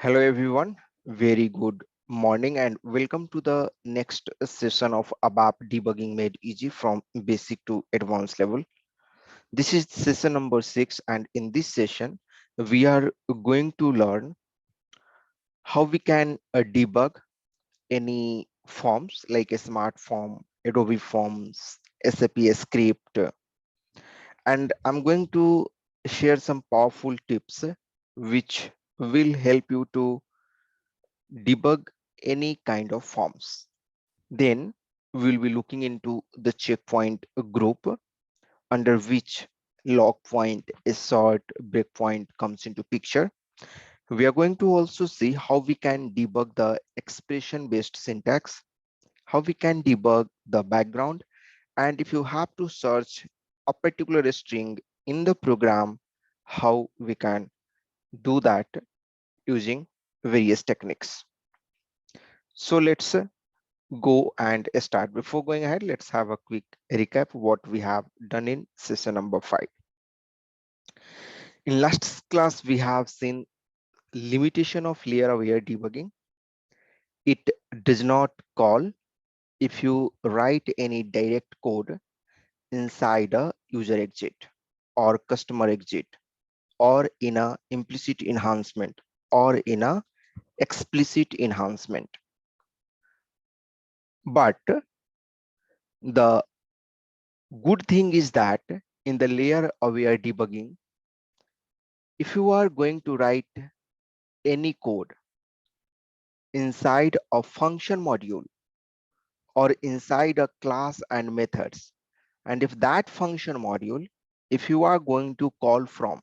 Hello everyone, very good morning and welcome to the next session of ABAP debugging made easy from basic to advanced level. This is session number 6 and in this session we are going to learn how we can debug any forms like a smart form, Adobe Forms, SAP script, and I'm going to share some powerful tips which will help you to debug any kind of forms. Then we'll be looking into the checkpoint group under which log point, a sort, breakpoint comes into picture. We are going to also see how we can debug the expression based syntax, how we can debug the background, and if you have to search a particular string in the program, how we can do that using various techniques. So let's go and start. Before going ahead, let's have a quick recap what we have done in session number 5. In last class, we have seen limitation of layer aware debugging. It does not call if you write any direct code inside a user exit or customer exit or in a implicit enhancement or in a explicit enhancement. But the good thing is that in the layer aware debugging, if you are going to write any code inside a function module or inside a class and methods, and if that function module, if you are going to call from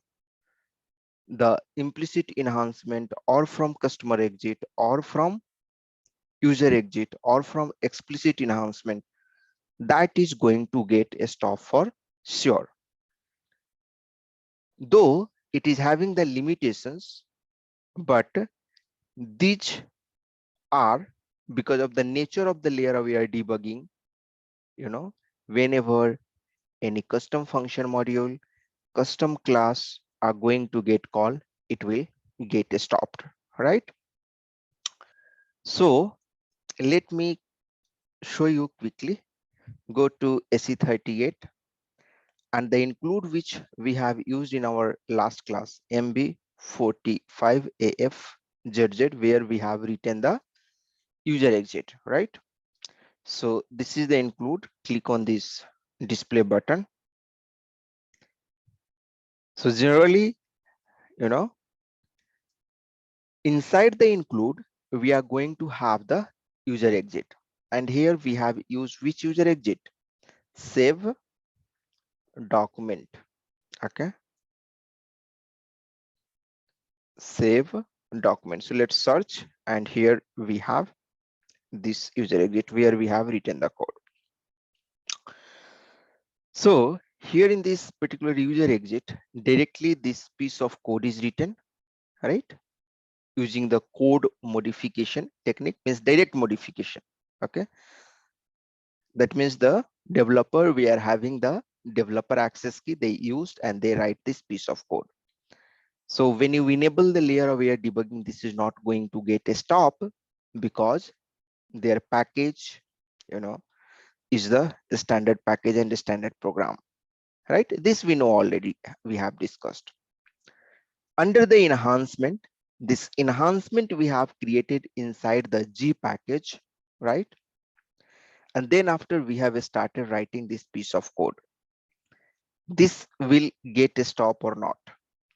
the implicit enhancement or from customer exit or from user exit or from explicit enhancement, that is going to get a stop for sure. Though it is having the limitations, but these are because of the nature of the layer aware debugging. Whenever any custom function module, custom class are going to get called, it will get stopped, right? So let me show you quickly. Go to SE38 and the include which we have used in our last class, MB45AFZZ, where we have written the user exit, right? So this is the include. Click on this display button. So generally, inside the include, we are going to have the user exit. And here we have used which user exit? Save document. Okay. Save document. So let's search. And here we have this user exit where we have written the code. So here in this particular user exit, directly this piece of code is written, right? Using the code modification technique, means direct modification. Okay. That means the developer, we are having the developer access key they used and they write this piece of code. So when you enable the layer aware debugging, this is not going to get a stop because their package, is the standard package and the standard program, right? This we know already, we have discussed. Under the enhancement, this enhancement we have created inside the G package, right? And then after we have started writing this piece of code, this will get a stop or not.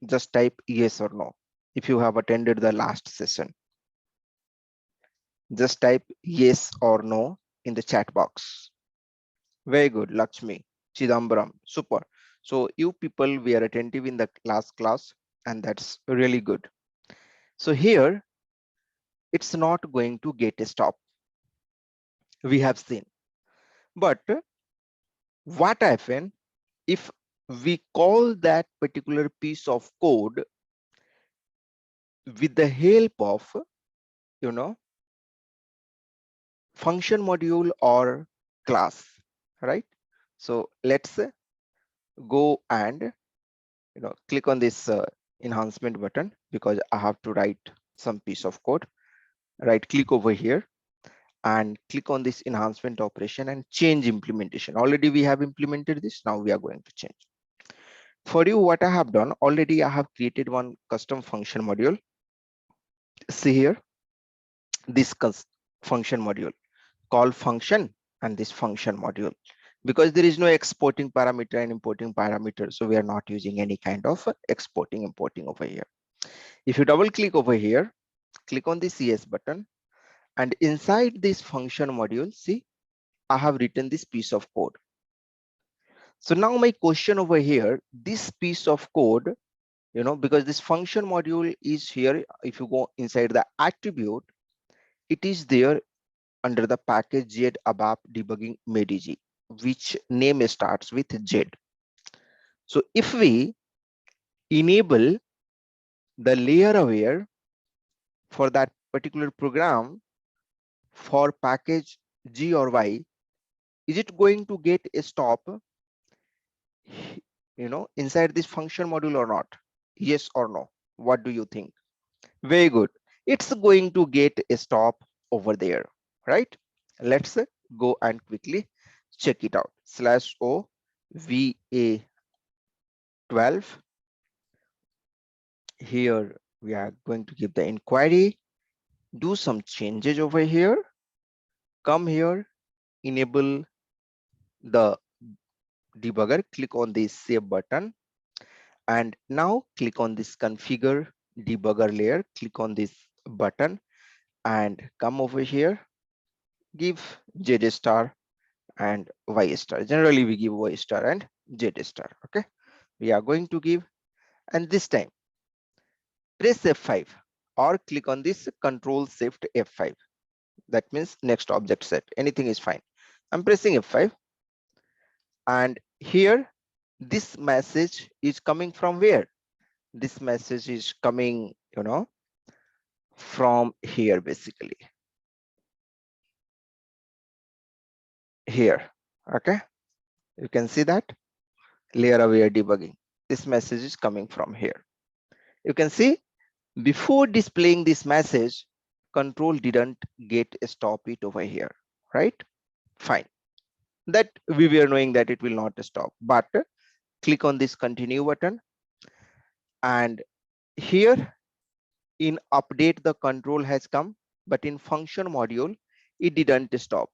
Just type yes or no. If you have attended the last session, just type yes or no in the chat box. Very good, Lakshmi, Chidambaram, super. So you people, we are attentive in the last class and that's really good. So here, it's not going to get a stop. We have seen, but what happens if we call that particular piece of code with the help of, function module or class, right? So let's go and click on this enhancement button because I have to write some piece of code. Right click over here and click on this enhancement operation and change implementation. Already we have implemented this. Now we are going to change. For you, what I have done already, I have created one custom function module. See here, this function module call function and this function module, because there is no exporting parameter and importing parameter, so we are not using any kind of exporting importing over here. If you double click over here, click on the CS button, and inside this function module, see, I have written this piece of code. So now my question over here, this piece of code, because this function module is here, if you go inside the attribute, it is there under the package Z ABAP debugging made, which name starts with Z. So if we enable the layer aware for that particular program for package G or Y, is it going to get a stop, inside this function module or not? Yes or no? What do you think? Very good. It's going to get a stop over there, right? Let's go and quickly check it out. /o va12. Here we are going to give the inquiry, do some changes over here, come here, enable the debugger, click on the save button, and now click on this configure debugger layer, click on this button and come over here, give Z star and Y star. Generally we give Y star and Z star. Okay, we are going to give, and this time press F5 or click on this control shift F5. That means next object set, anything is fine. I'm pressing F5, and here this message is coming from where? This message is coming, from here, basically here. Okay, you can see that layer aware debugging. This message is coming from here. You can see before displaying this message, control didn't get a stop it over here, right? Fine. That we were knowing that it will not stop, but click on this continue button, and here in update the control has come, but in function module it didn't stop.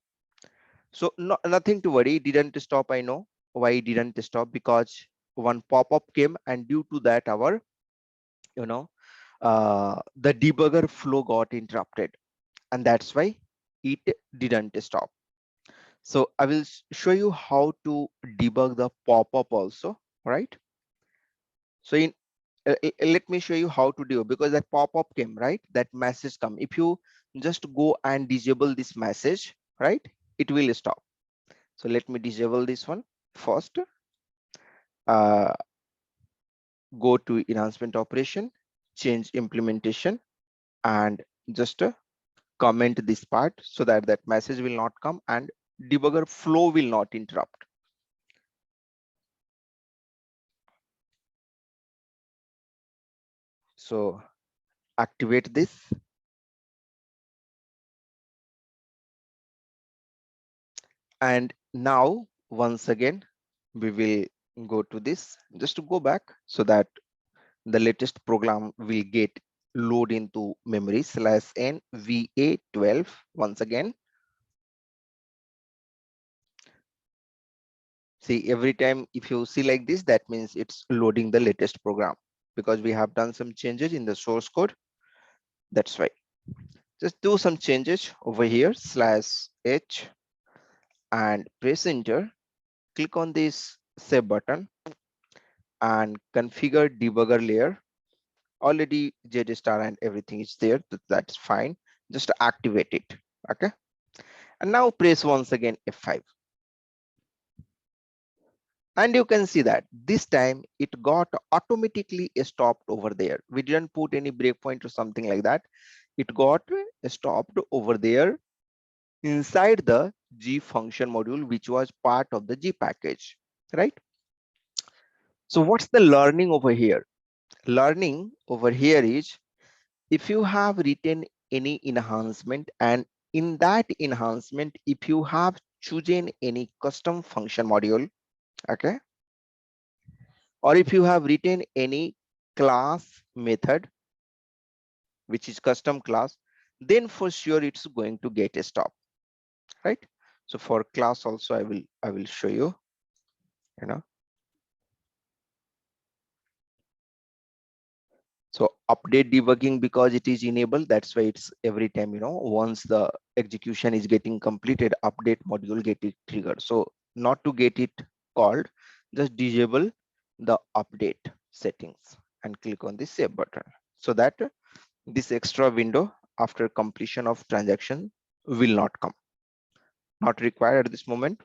So nothing to worry, it didn't stop. I know why it didn't stop, because one pop-up came, and due to that our the debugger flow got interrupted, and that's why it didn't stop. So I will show you how to debug the pop-up also, right? So let me show you how to do, because that pop-up came, right? That message come. If you just go and disable this message, right, it will stop. So let me disable this one first. Go to enhancement operation, change implementation, and just comment this part so that that message will not come and debugger flow will not interrupt. So activate this, and now once again we will go to this, just to go back so that the latest program will get load into memory /n va12 once again. See, every time if you see like this, that means it's loading the latest program, because we have done some changes in the source code. That's why. Just do some changes over here /h and press enter. Click on this save button and configure debugger layer. Already Z star and everything is there. That's fine. Just activate it. Okay. And now press once again F5. And you can see that this time it got automatically stopped over there. We didn't put any breakpoint or something like that. It got stopped over there inside the G function module, which was part of the G package, right? So what's the learning over here? Learning over here is if you have written any enhancement, and in that enhancement, if you have chosen any custom function module, okay, or if you have written any class method which is custom class, then for sure it's going to get a stop, right? So for class also I will show you, you know. So update debugging, because it is enabled, that's why it's every time, once the execution is getting completed, update module get it triggered. So not to get it called, just disable the update settings and click on the save button, so that this extra window after completion of transaction will not come, not required at this moment.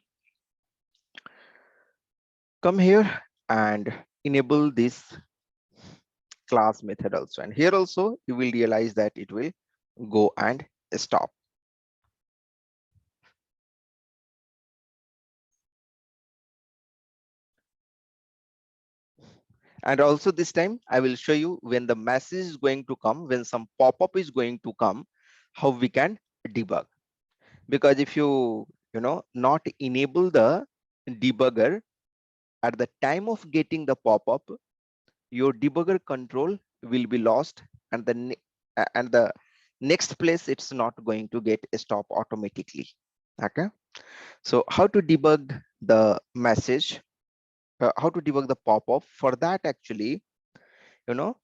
Come here and enable this class method also, and here also you will realize that it will go and stop. And also this time I will show you when the message is going to come, when some pop-up is going to come, how we can debug. Because if you not enable the debugger at the time of getting the pop-up, your debugger control will be lost, and the next place it's not going to get a stop automatically. Okay, so how to debug the message, how to debug the pop-up? For that, actually, you know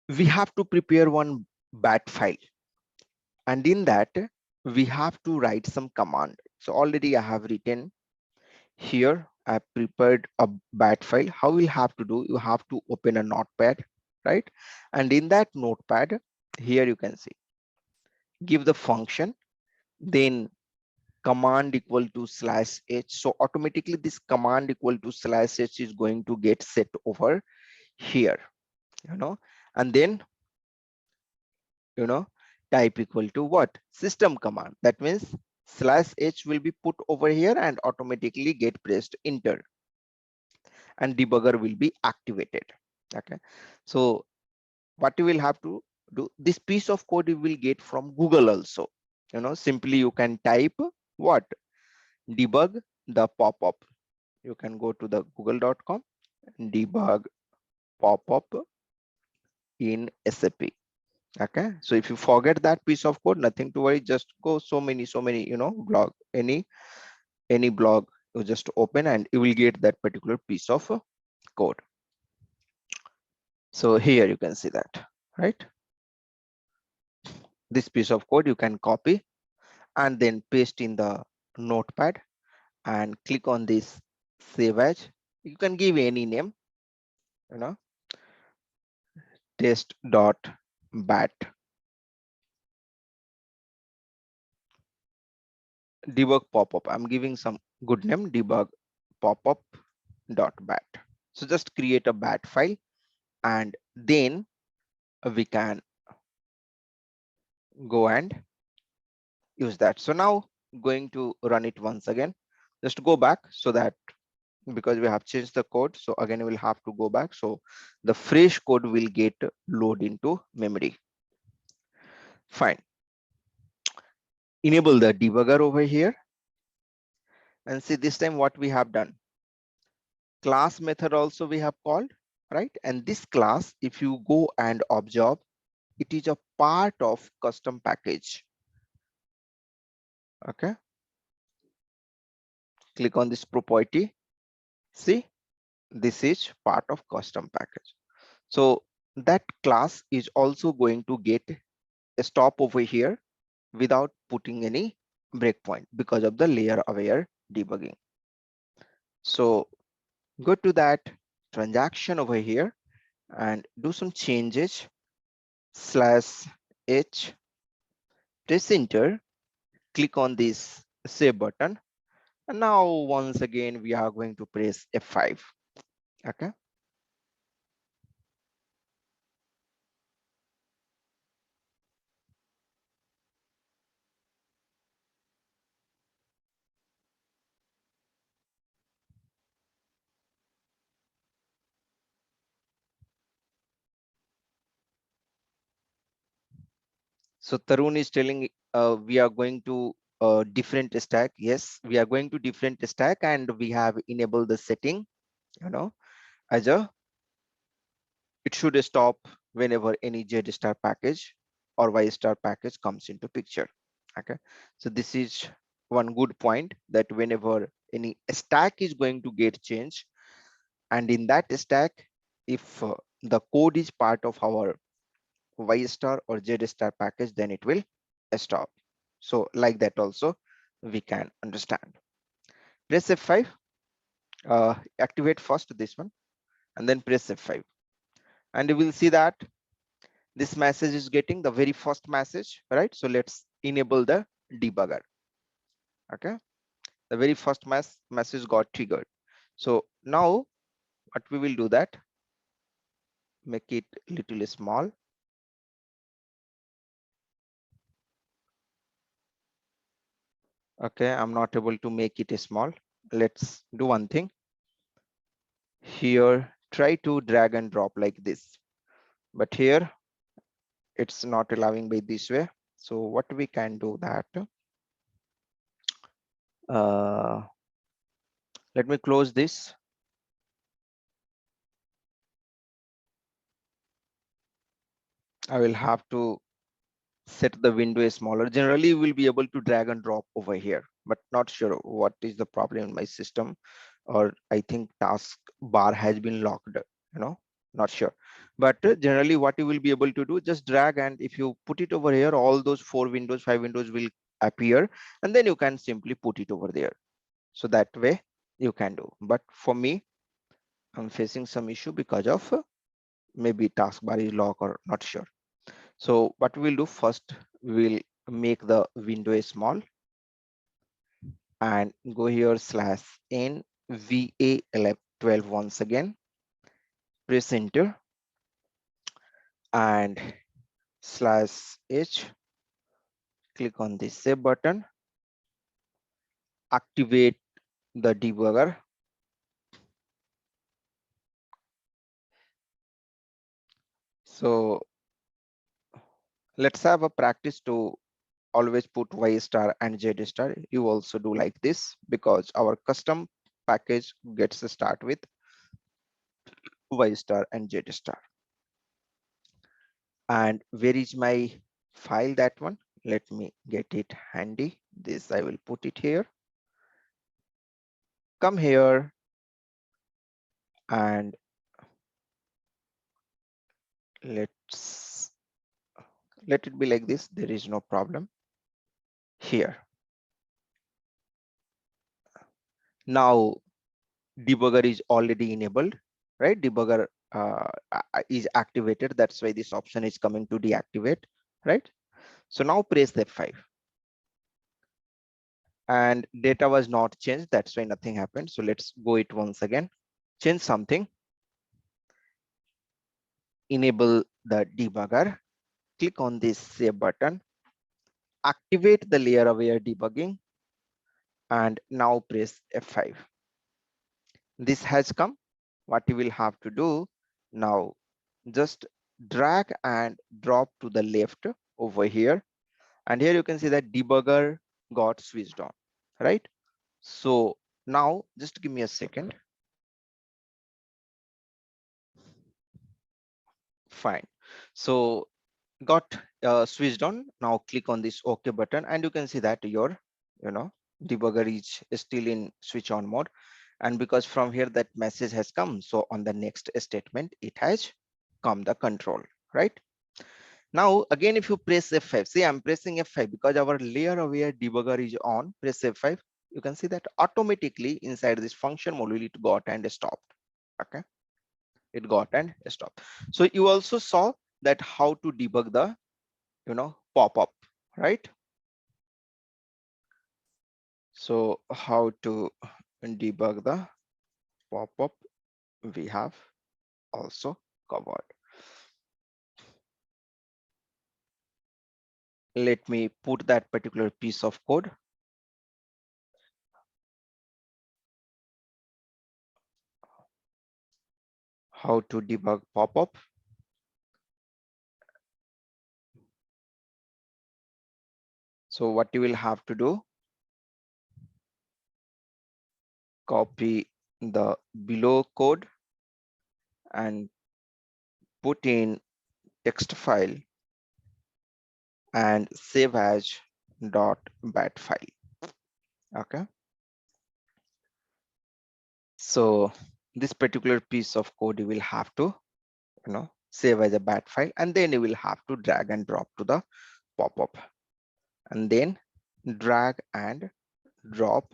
we have to prepare one bat file, and in that we have to write some command. So already I have written here, I prepared a bat file. How we'll have to do, you have to open a notepad, right? And in that notepad, here you can see, give the function, then command equal to /h. So automatically this command equal to /h is going to get set over here, and then type equal to what? System command. That means /h will be put over here and automatically get pressed enter, and debugger will be activated. Okay, so what you will have to do, this piece of code you will get from Google also. Simply you can type what? Debug the pop-up. You can go to the google.com, debug pop-up in SAP. Okay, so if you forget that piece of code, nothing to worry, just go so many blog, any blog, you just open and you will get that particular piece of code. So here you can see that, right? This piece of code you can copy and then paste in the notepad and click on this save as. You can give any name, you know test.bat debug pop-up. I'm giving some good name, debug pop-up.bat. So just create a bat file, and then we can go and use that. So now going to run it once again. Just go back, so that because we have changed the code, so again we'll have to go back, so the fresh code will get load into memory. Fine. Enable the debugger over here, and see this time what we have done. Class method also we have called, right? And this class, if you go and observe, it is a part of custom package. Okay, click on this property. See, this is part of custom package. So that class is also going to get a stop over here without putting any breakpoint because of the layer aware debugging. So go to that transaction over here and do some changes, /h, press enter, click on this save button, and now once again we are going to press F5. Okay, So Tarun is telling we are going to different stack. Yes, we are going to different stack, and we have enabled the setting, as a it should stop whenever any Z star package or Y star package comes into picture. Okay, so this is one good point, that whenever any stack is going to get changed, and in that stack, if the code is part of our Y star or Z star package, then it will stop. So like that also we can understand. Press F5, activate first this one, and then press F5, and you will see that this message is getting the very first message, right? So let's enable the debugger. Okay, the very first message got triggered. So now what we will do, that make it little small. Okay, I'm not able to make it small. Let's do one thing here. Try to drag and drop like this, but here it's not allowing by this way. So what we can do, that uh, let me close this. I will have to set the window smaller. Generally you will be able to drag and drop over here, but not sure what is the problem in my system, or I think task bar has been locked, not sure. But generally what you will be able to do, just drag, and if you put it over here, all those 4 windows, 5 windows will appear, and then you can simply put it over there. So that way you can do. But for me, I'm facing some issue because of maybe taskbar is locked or not sure. So what we'll do first, we'll make the window small and go here /n va12 once again, press enter, and /h, click on this save button, activate the debugger. So let's have a practice to always put Y star and Z star. You also do like this, because our custom package gets a start with Y star and Z star. And where is my file? That one, let me get it handy. This I will put it here. Come here and let's let it be like this. There is no problem here. Now debugger is already enabled, right? Debugger is activated. That's why this option is coming to deactivate, right? So now press F5, and data was not changed. That's why nothing happened. So let's go it once again, change something, enable the debugger, click on this save button, activate the layer aware debugging, and now press F5. This has come. What you will have to do now, just drag and drop to the left over here, and here you can see that debugger got switched on, right? So now just give me a second. Fine. So got switched on. Now click on this OK button, and you can see that your debugger is still in switch on mode. And because from here that message has come, so on the next statement it has come the control, right? Now again, if you press F5, see I'm pressing F5 because our layer aware debugger is on. Press F5, you can see that automatically inside this function module it got and stopped. Okay, it got and stopped. So you also saw that how to debug the pop-up, right? So how to debug the pop-up we have also covered. Let me put that particular piece of code. How to debug pop-up. So what you will have to do, copy the below code and put in text file and save as .bat file. Okay, so this particular piece of code you will have to save as a bat file, and then you will have to drag and drop to the pop-up, and then drag and drop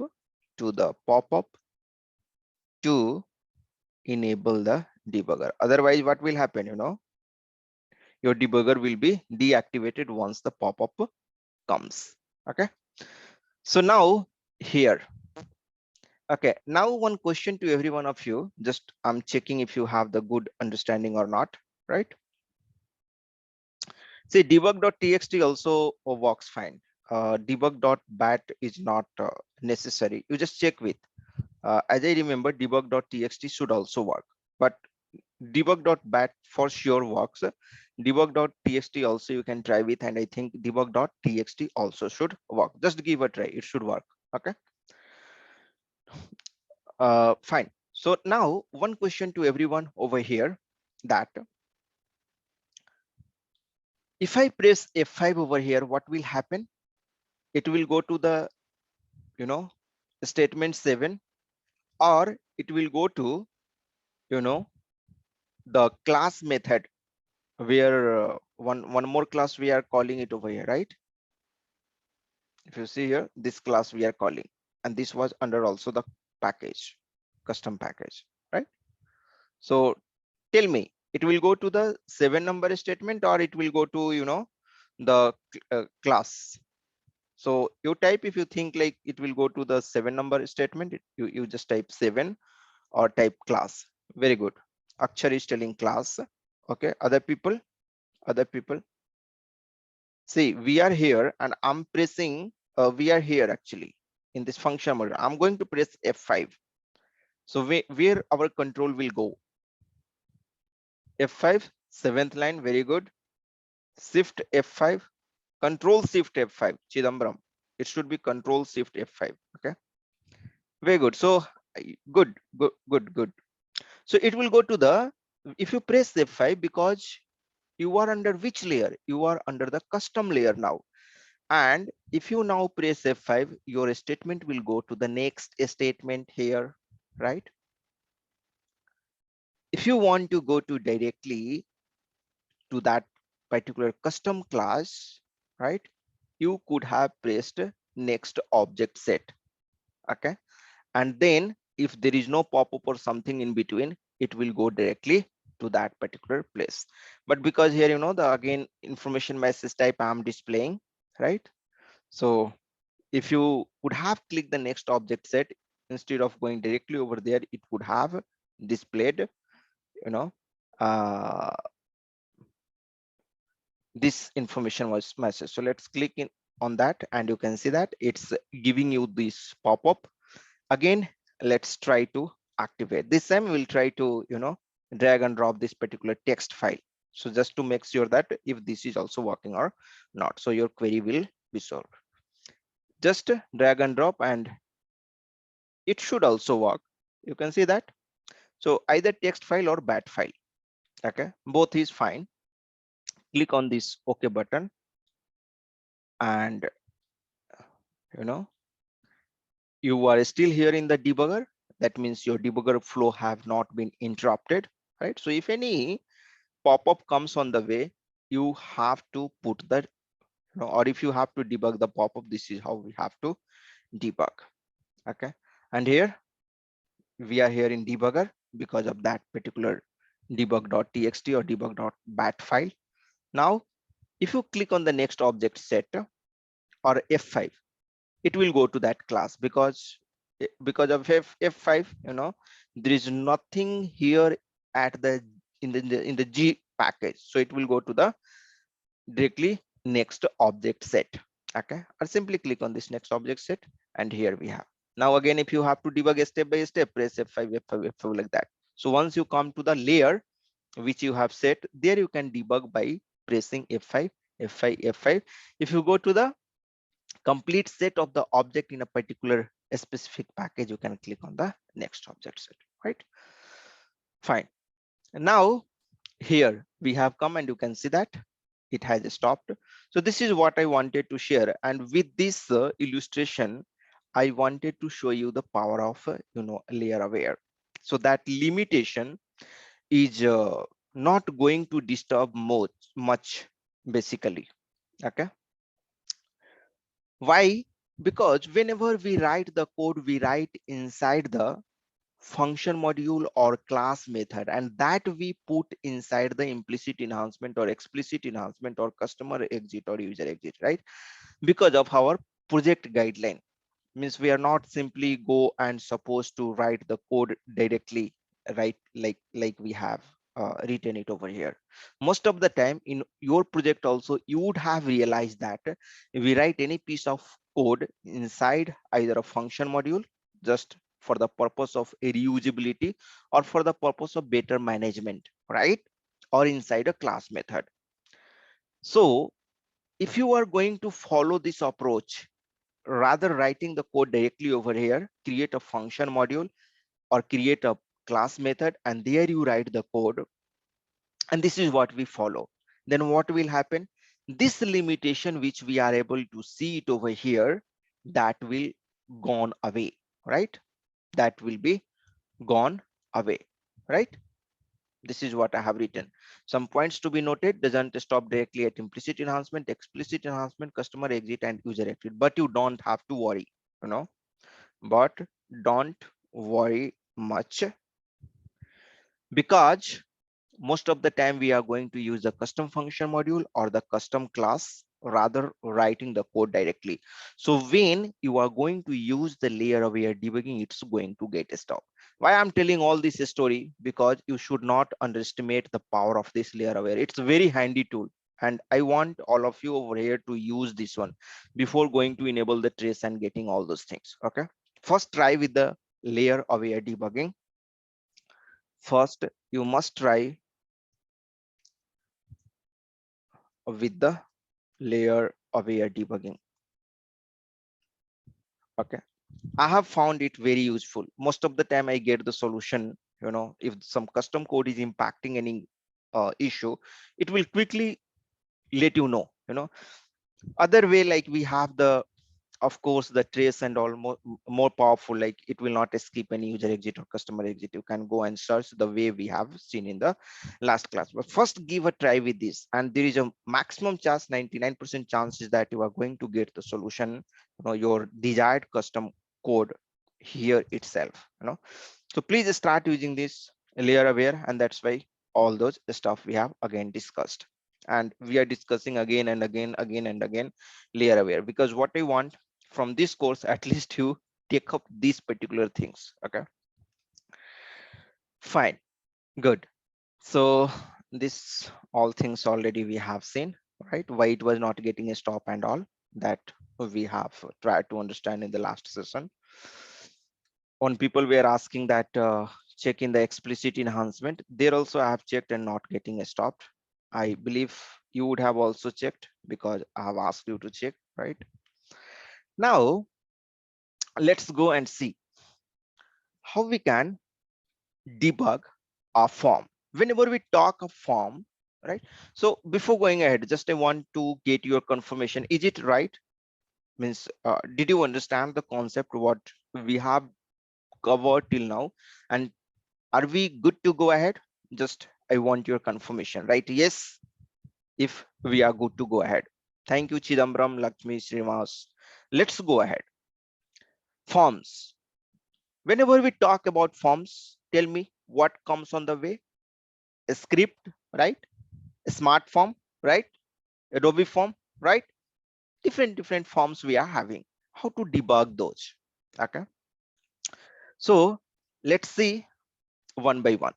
to the pop-up to enable the debugger. Otherwise what will happen, your debugger will be deactivated once the pop-up comes. Okay, so now here, okay, now one question to every one of you, just I'm checking if you have the good understanding or not, right? See, debug.txt also works fine. Debug.bat is not necessary. You just check with. As I remember, debug.txt should also work, but debug.bat for sure works. Debug.txt also you can try with, and I think debug.txt also should work. Just give a try, it should work. Okay, fine. So now one question to everyone over here, that if I press F5 over here, what will happen? It will go to the statement 7, or it will go to you know the class method, where one more class we are calling it over here, right? If you see here, this class we are calling, and this was under also the package, custom package, right? So tell me, it will go to the 7 number statement, or it will go to the class? So you type, if you think like it will go to the 7 number statement, you just type 7 or type class. Very good. Akshar is telling class. Okay, other people see, we are here and I'm pressing, we are here actually in this function mode. I'm going to press F5. So where our control will go? F5, seventh line. Very good. Shift F5, control shift F5, Chidambaram. It should be control shift F5. Okay, very good. So good. So it will go to the, if you press F5, because you are under which layer? You are under the custom layer now. And if you now press F5, your statement will go to the next statement here, right? If you want to go to directly to that particular custom class, right, you could have pressed next object set. Okay, and then if there is no pop-up or something in between, it will go directly to that particular place. But because here the again information message type I'm displaying, right? So if you would have clicked the next object set, instead of going directly over there, it would have displayed you know uh, this information was message. So let's click in on that, and you can see that it's giving you this pop-up. Again, let's try to activate. This time we'll try to drag and drop this particular text file, so just to make sure that if this is also working or not, so your query will be solved. Just drag and drop and it should also work. You can see that. So either text file or bat file. Okay, both is fine. Click on this OK button, and you are still here in the debugger. That means your debugger flow have not been interrupted, right? So if any pop-up comes on the way, you have to put that, or if you have to debug the pop-up, this is how we have to debug. Okay, and here we are here in debugger because of that particular debug.txt or debug.bat file. Now if you click on the next object set or F5, it will go to that class, because of F5 there is nothing here at the in the G package, so it will go to the directly next object set. Okay, or simply click on this next object set, and here we have. Now again, if you have to debug step by step, press F5 F5 F5 like that. So once you come to the layer which you have set, there you can debug by pressing F5 F5 F5. If you go to the complete set of the object in a particular specific package, you can click on the next object set, right? Fine. Now here we have come and you can see that it has stopped. So this is what I wanted to share, and with this illustration I wanted to show you the power of layer aware. So that limitation is not going to disturb much basically. Okay, why? Because whenever we write the code, we write inside the function module or class method, and that we put inside the implicit enhancement or explicit enhancement or customer exit or user exit, right? Because of our project guideline, means we are not simply go and supposed to write the code directly, right? Like we have written it over here. Most of the time in your project also you would have realized that we write any piece of code inside either a function module just for the purpose of reusability or for the purpose of better management, right? Or inside a class method. So if you are going to follow this approach, rather writing the code directly over here, create a function module or create a class method, and there you write the code, and this is what we follow. Then what will happen? This limitation which we are able to see it over here, that will gone away, right? That will be gone away, right? This is what I have written. Some points to be noted: doesn't stop directly at implicit enhancement, explicit enhancement, customer exit, and user exit. But you don't have to worry, you know. But don't worry much, because most of the time we are going to use the custom function module or the custom class rather writing the code directly. So when you are going to use the layer aware debugging, it's going to get stopped. Why I'm telling all this story? Because you should not underestimate the power of this layer aware. It's a very handy tool, and I want all of you over here to use this one before going to enable the trace and getting all those things. Okay, first try with the layer aware debugging. First you must try with the layer aware debugging. Okay, I have found it very useful. Most of the time I get the solution, if some custom code is impacting any issue, it will quickly let you know. Other way, like we have the, of course, the trace and all more powerful, like it will not escape any user exit or customer exit. You can go and search the way we have seen in the last class, but first give a try with this, and there is a maximum chance, 99% chances, that you are going to get the solution, your desired custom code here itself. So please start using this layer aware, and that's why all those stuff we have again discussed, and we are discussing again and again layer aware, because what I want from this course, at least you take up these particular things. Okay, fine, good. So this all things already we have seen, right? Why it was not getting a stop and all that we have tried to understand in the last session. On people were asking that check in the explicit enhancement, there also I have checked and not getting a stopped. I believe you would have also checked because I have asked you to check, right? Now let's go and see how we can debug a form. Whenever we talk a form, right? So before going ahead, just I want to get your confirmation. Is it right? Means, did you understand the concept, what we have covered till now? And are we good to go ahead? Just I want your confirmation, right? Yes, if we are good to go ahead. Thank you, Chidambaram, Lakshmi, Srinivas. Let's go ahead. Forms. Whenever we talk about forms, tell me what comes on the way. A script, right? A smart form, right? Adobe form, right? Different forms we are having. How to debug those? Okay. So let's see one by one.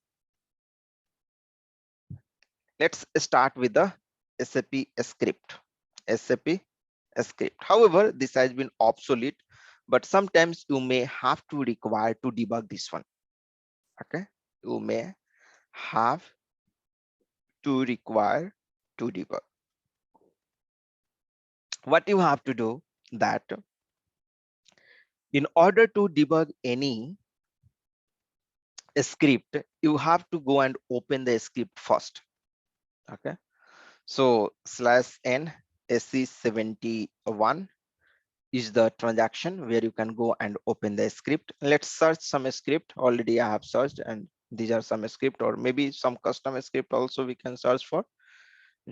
Let's start with the SAP script. SAP script. However, this has been obsolete, but sometimes you may have to require to debug this one. Okay, you may have to require to debug. What you have to do? that in order to debug any script, you have to go and open the script first. Okay, so /n SC71 is the transaction where you can go and open the script. Let's search some script. Already I have searched, and these are some script, or maybe some custom script also we can search for.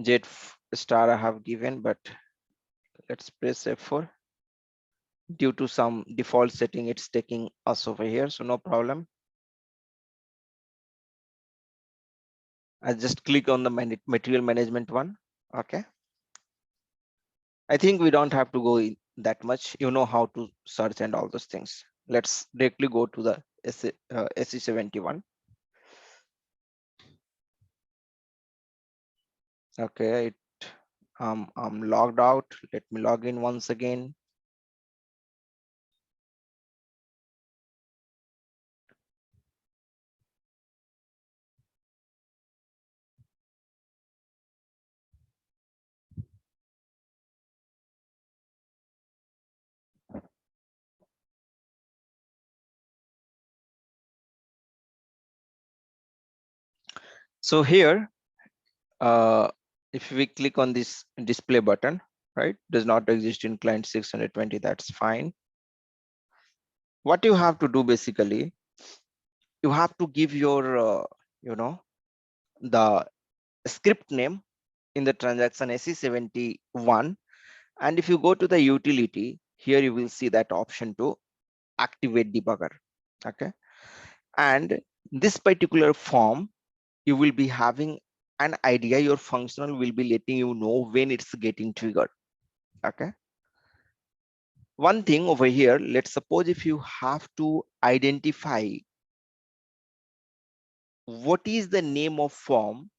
Jet star I have given, but let's press F4. Due to some default setting, it's taking us over here, so no problem. I just click on the material management one. Okay, I think we don't have to go in that much. You know how to search and all those things. Let's directly go to the SE71. Okay, I'm logged out. Let me log in once again. So here, if we click on this display button, right, does not exist in client 620, that's fine. What you have to do basically, you have to give your the script name in the transaction SE71, and if you go to the utility, here you will see that option to activate debugger. Okay, and this particular form, you will be having an idea, your functional will be letting you know when it's getting triggered. Okay, one thing over here, let's suppose if you have to identify what is the name of form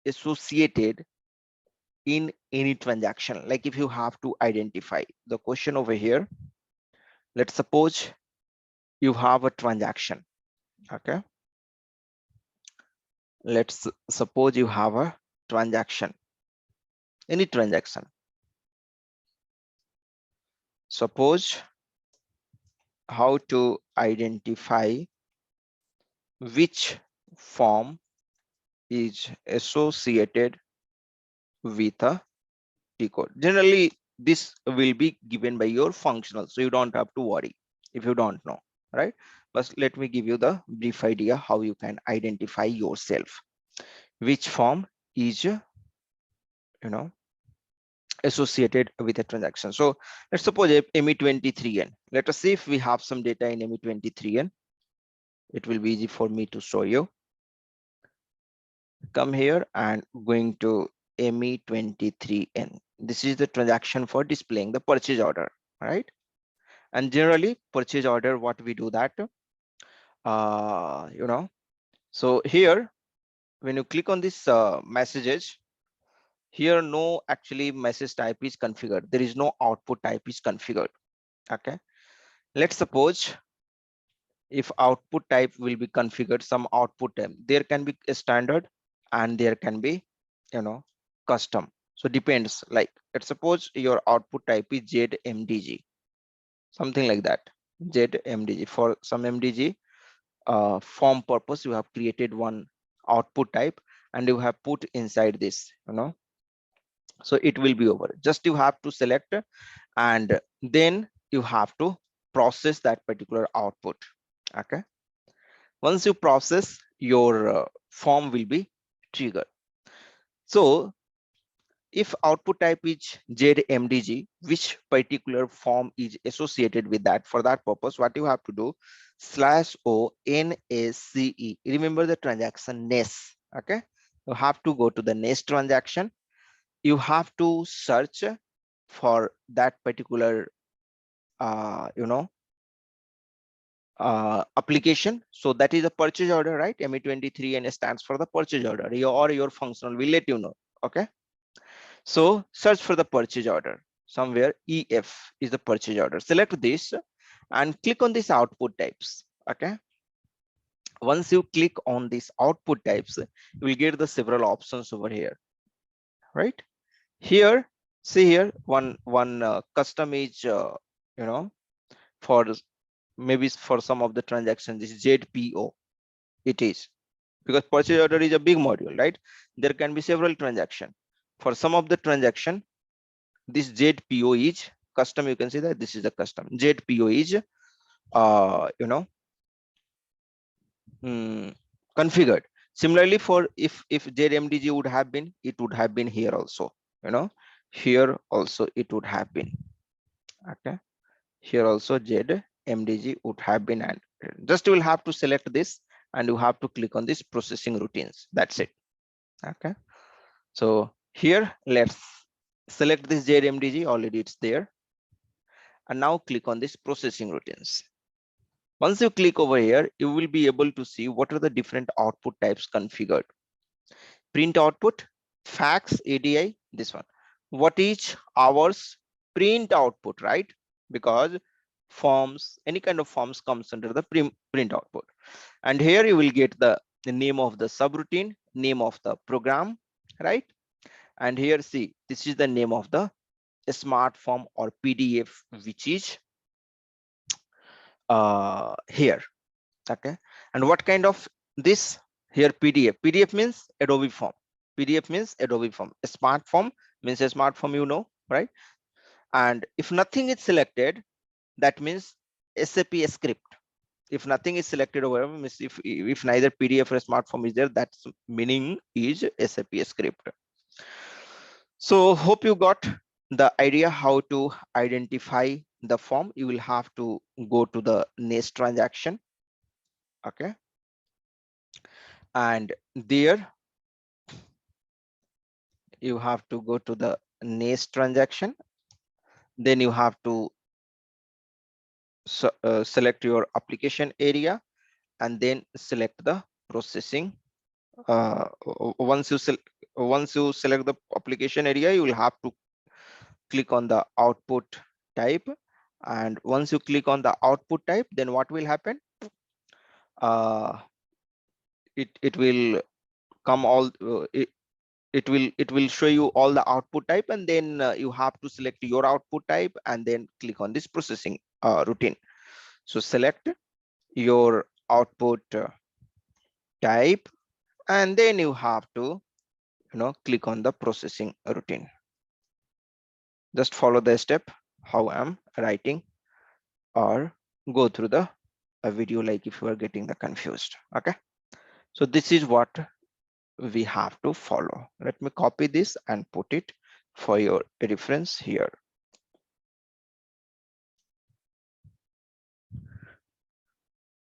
associated in any transaction, like if you have to identify the question over here, let's suppose you have a transaction. Okay, let's suppose you have a transaction, any transaction. Suppose how to identify which form is associated with a decode. Generally, this will be given by your functional, so you don't have to worry if you don't know, right? But let me give you the brief idea how you can identify yourself which form is associated with a transaction. So let's suppose ME23N. Let us see if we have some data in ME23N. It will be easy for me to show you. Come here and going to ME23N. This is the transaction for displaying the purchase order, right? And generally purchase order, what we do that, so here when you click on this messages, here no actually message type is configured. There is no output type is configured. Okay, let's suppose if output type will be configured, some output type, there can be a standard and there can be custom. So depends, like let's suppose your output type is ZMDG, something like that. ZMDG, for some MDG form purpose, you have created one output type and you have put inside this, so it will be over. Just you have to select and then you have to process that particular output. Okay, once you process, your form will be triggered. So if output type is ZMDG, which particular form is associated with that, for that purpose what you have to do, /o/NACE, remember the transaction NACE. Okay, you have to go to the NACE transaction, you have to search for that particular application. So that is a purchase order, right? ME23N stands for the purchase order, or your functional will let you know. Okay, so search for the purchase order somewhere. EF is the purchase order. Select this and click on this output types. Okay, once you click on these output types, you will get the several options over here, right? Here See here, one custom is you know for maybe for some of the transactions, this is ZPO. It is because purchase order is a big module, right? There can be several transactions. For some of the transaction, this ZPO is custom. You can see that this is a custom. ZPO is you know configured. Similarly, for if ZMDG would have been, it would have been here also. You know, here also it would have been. Okay, here also ZMDG would have been, and just you will have to select this and you have to click on this processing routines. That's it. Okay, so here let's select this ZMDG. Already it's there, and now click on this processing routines. Once you click over here, you will be able to see what are the different output types configured. Print output, fax, ADI, this one. What is ours? Print output, right? Because forms, any kind of forms comes under the print output. And here you will get the name of the subroutine, name of the program, right? And here see, this is the name of the smart form or PDF, which is here. Okay, and what kind of this here? PDF means Adobe form. PDF means Adobe form. A smart form means a smart form, you know, right? And if nothing is selected, that means SAP script. If nothing is selected over, means if neither PDF or smart form is there, that's meaning is SAP script. So hope you got the idea how to identify the form. You will have to go to the next transaction. Okay, and there you have to go to the next transaction. Then you have to select your application area and then select the processing. Once you select the application area, you will have to click on the output type. And once you click on the output type, then what will happen? uh, it will come all it will show you all the output type, and then you have to select your output type and then click on this processing routine. So select your output type, and then you have to click on the processing routine. Just follow the step how I'm writing, or go through the video, like if you are getting the confused. Okay, so this is what we have to follow. Let me copy this and put it for your reference here.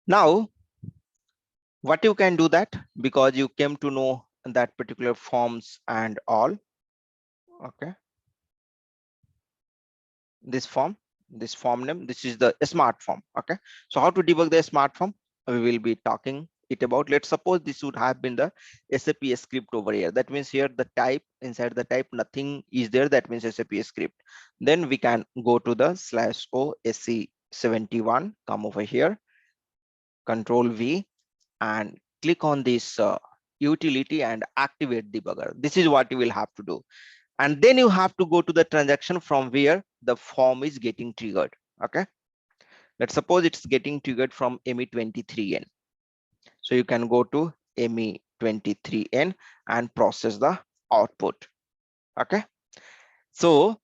Now what you can do that, because you came to know that particular forms and all. Okay, this form name, this is the smart form. Okay, so how to debug the smart form, we will be talking it about. Let's suppose this would have been the SAP script over here. That means here the type, inside the type nothing is there, that means SAP script. Then we can go to the /o sc71, come over here, control V, and click on this utility and activate debugger. This is what you will have to do. And then you have to go to the transaction from where the form is getting triggered. Okay, let's suppose it's getting triggered from ME23N. So you can go to ME23N and process the output. Okay, so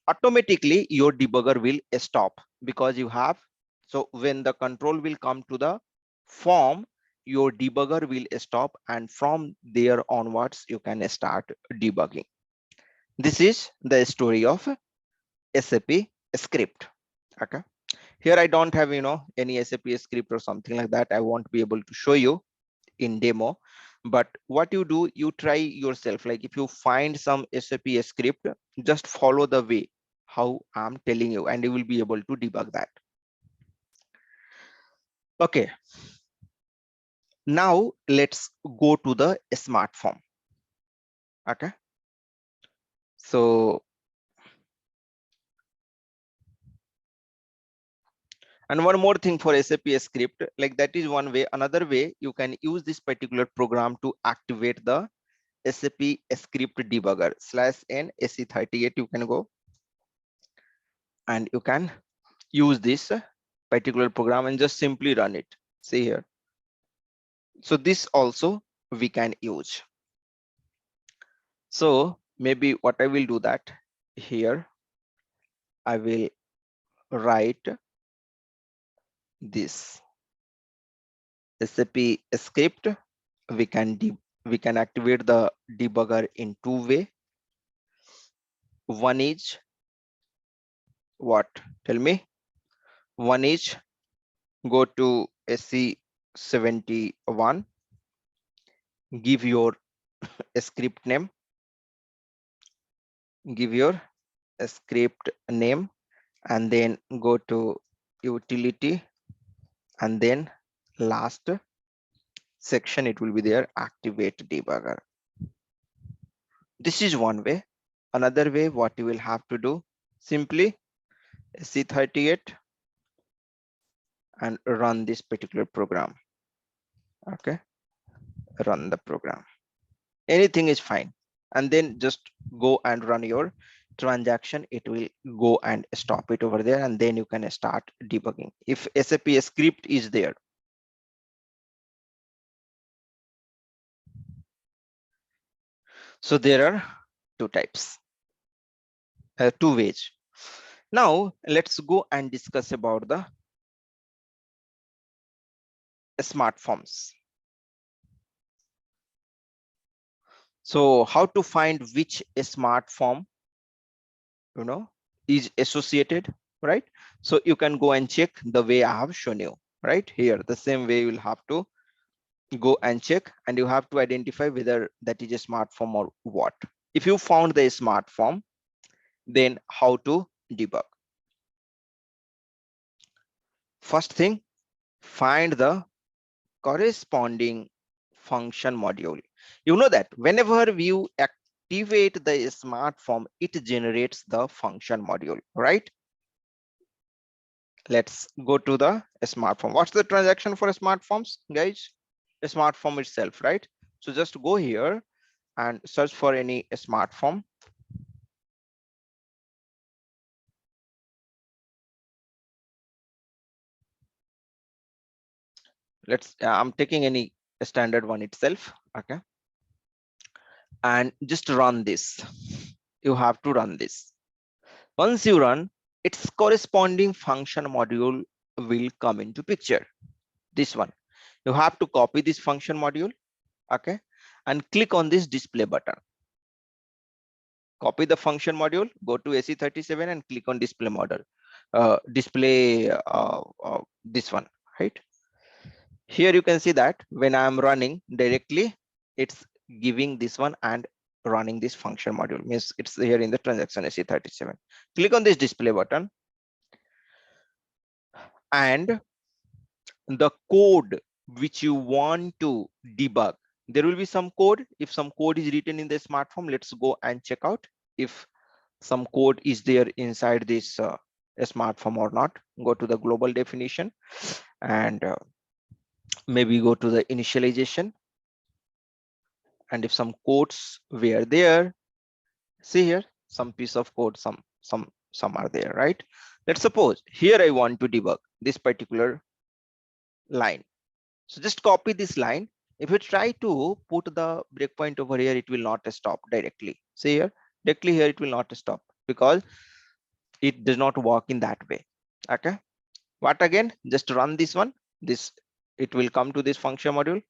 automatically your debugger will stop, because you have, so when the control will come to the form, your debugger will stop, and from there onwards you can start debugging. This is the story of SAP script. Okay, here I don't have any SAP script or something like that. I won't be able to show you in demo, but what you do, you try yourself. Like if you find some SAP script, just follow the way how I'm telling you, and you will be able to debug that. Okay, now let's go to the smart form. Okay, so and one more thing for SAP script, like that is one way. Another way, you can use this particular program to activate the SAP script debugger /n SE38. You can go and you can use this particular program and just simply run it. See here. So this also we can use. So maybe what I will do that here, I will write this SAP script. We can activate the debugger in two way. One is what? Tell me. One is go to SC71, give your script name, give your script name, and then go to utility, and then last section it will be there, activate debugger. This is one way. Another way, what you will have to do, simply C38 and run this particular program. Okay, run the program. Anything is fine, and then just go and run your transaction. It will go and stop it over there, and then you can start debugging if SAP script is there. So there are two types, two ways. Now let's go and discuss about the smart forms. So how to find which smart form, you know, is associated, right? So you can go and check the way I have shown you right here. The same way you will have to go and check, and you have to identify whether that is a smart form or what. If you found the smart form, then how to debug? First thing, find the corresponding function module. You know that whenever you activate the smart form, it generates the function module, right? Let's go to the smart form. What's the transaction for smart forms, guys? A smart form itself, right? So just go here and search for any smart form. Let's I'm taking any standard one itself. Okay, and just run this. You have to run this. Once you run, its corresponding function module will come into picture. This one, you have to copy this function module, okay, and click on this display button. Copy the function module, go to SE37 and click on display model, this one, right? Here you can see that when I am running directly, it's giving this one and running this function module, means it's here in the transaction SE37. Click on this display button, and the code which you want to debug, there will be some code. If some code is written in the smart form, let's go and check out if some code is there inside this smart form or not. Go to the global definition and maybe go to the initialization, and if some codes were there, see here some piece of code, some are there, right? Let's suppose here I want to debug this particular line. So just copy this line. If you try to put the breakpoint over here, it will not stop directly. See here, directly here it will not stop because it does not work in that way. Okay, what again? Just run this one. This, it will come to this function module,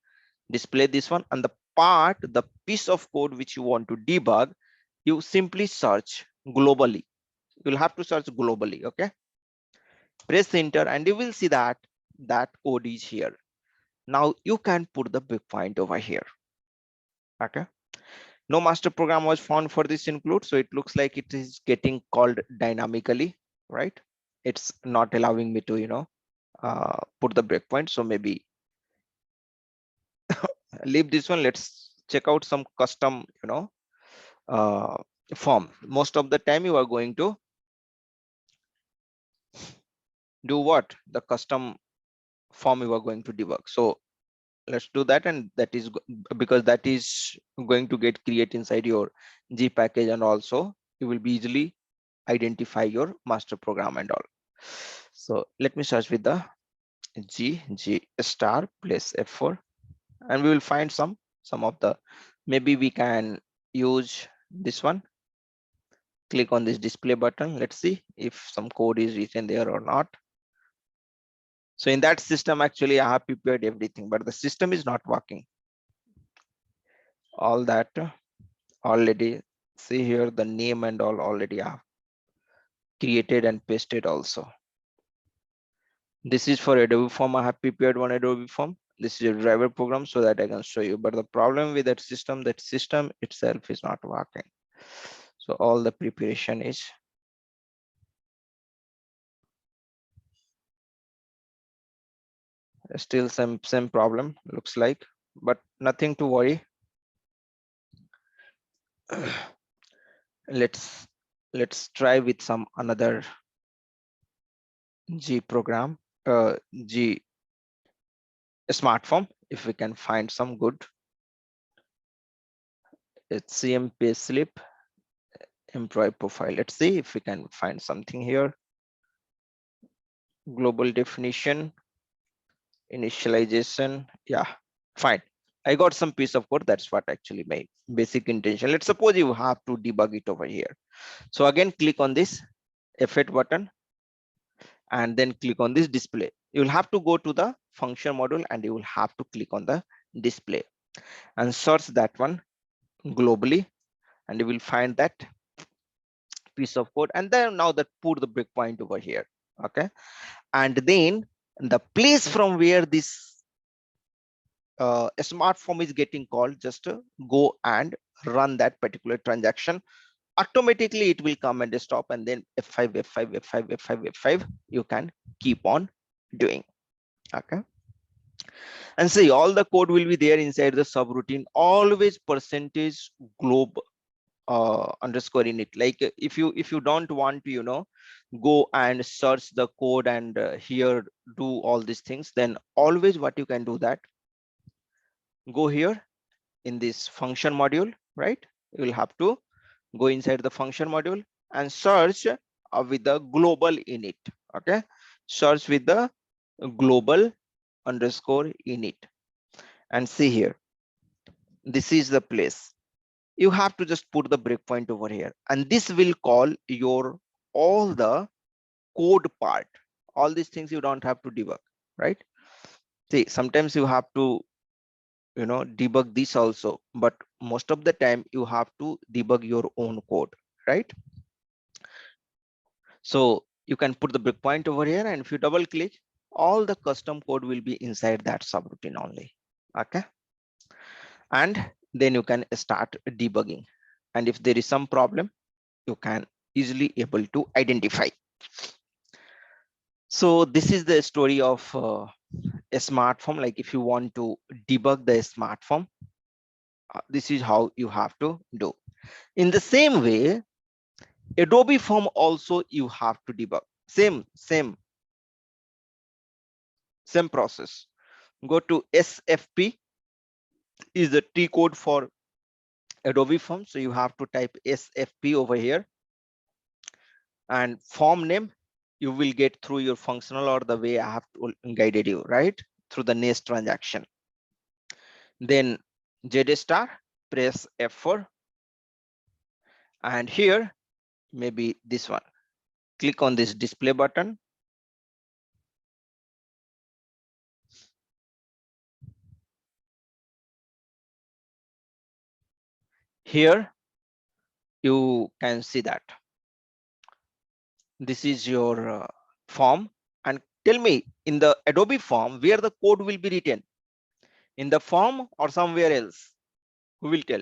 display this one, and the piece of code which you want to debug, you simply search globally. You'll have to search globally. Okay, press enter and you will see that that code is here. Now you can put the breakpoint over here. Okay, no master program was found for this include, so it looks like it is getting called dynamically, right? It's not allowing me to, put the breakpoint. So maybe leave this one. Let's check out some custom, uh, form. Most of the time you are going to do what? The custom form you are going to debug. So let's do that, and that is because that is going to get created inside your G package, and also you will be easily identify your master program and all. So let me search with the G star plus F4, and we will find some of the, maybe we can use this one. Click on this display button. Let's see if some code is written there or not. So in that system, actually I have prepared everything, but the system is not working. All that already, see here the name and all already I have created and pasted also. This is for Adobe form. I have prepared one Adobe form. This is a driver program so that I can show you. But the problem with that system itself is not working. So all the preparation is still same problem, looks like, but nothing to worry. let's try with some another G program, G smart form, if we can find some good. It's CM pay slip, employee profile. Let's see if we can find something here. Global definition, initialization. Yeah, fine. I got some piece of code. That's what actually my basic intention. Let's suppose you have to debug it over here. So again, click on this F8 button and then click on this display. You will have to go to the function module and you will have to click on the display and search that one globally, and you will find that piece of code. And then now that put the breakpoint over here. Okay. And then the place from where this a smart form is getting called, just go and run that particular transaction. Automatically it will come and stop, and then F5 F5 F5 F5 F5 you can keep on doing. Okay, and see all the code will be there inside the subroutine. Always percentage globe underscore in it. Like if you don't want to go and search the code and here do all these things, then always what you can do, that go here in this function module, right? You will have to go inside the function module and search with the global init. Okay, search with the global underscore init and see here, this is the place. You have to just put the breakpoint over here, and this will call your all the code part. All these things you don't have to debug, right? See, sometimes you have to debug this also, but most of the time you have to debug your own code, right? So you can put the breakpoint over here, and if you double click, all the custom code will be inside that subroutine only. Okay, and then you can start debugging, and if there is some problem, you can easily able to identify. So this is the story of a smart form. Like if you want to debug the smart form, this is how you have to do. In the same way, Adobe form also you have to debug. Same process. Go to SFP, is the T code for Adobe form. So you have to type SFP over here, and form name you will get through your functional or the way I have guided you, right? Through the next transaction. Then Z star, press F4, and here maybe this one. Click on this display button. Here you can see that this is your form, and tell me in the Adobe form where the code will be written, in the form or somewhere else. Who will tell?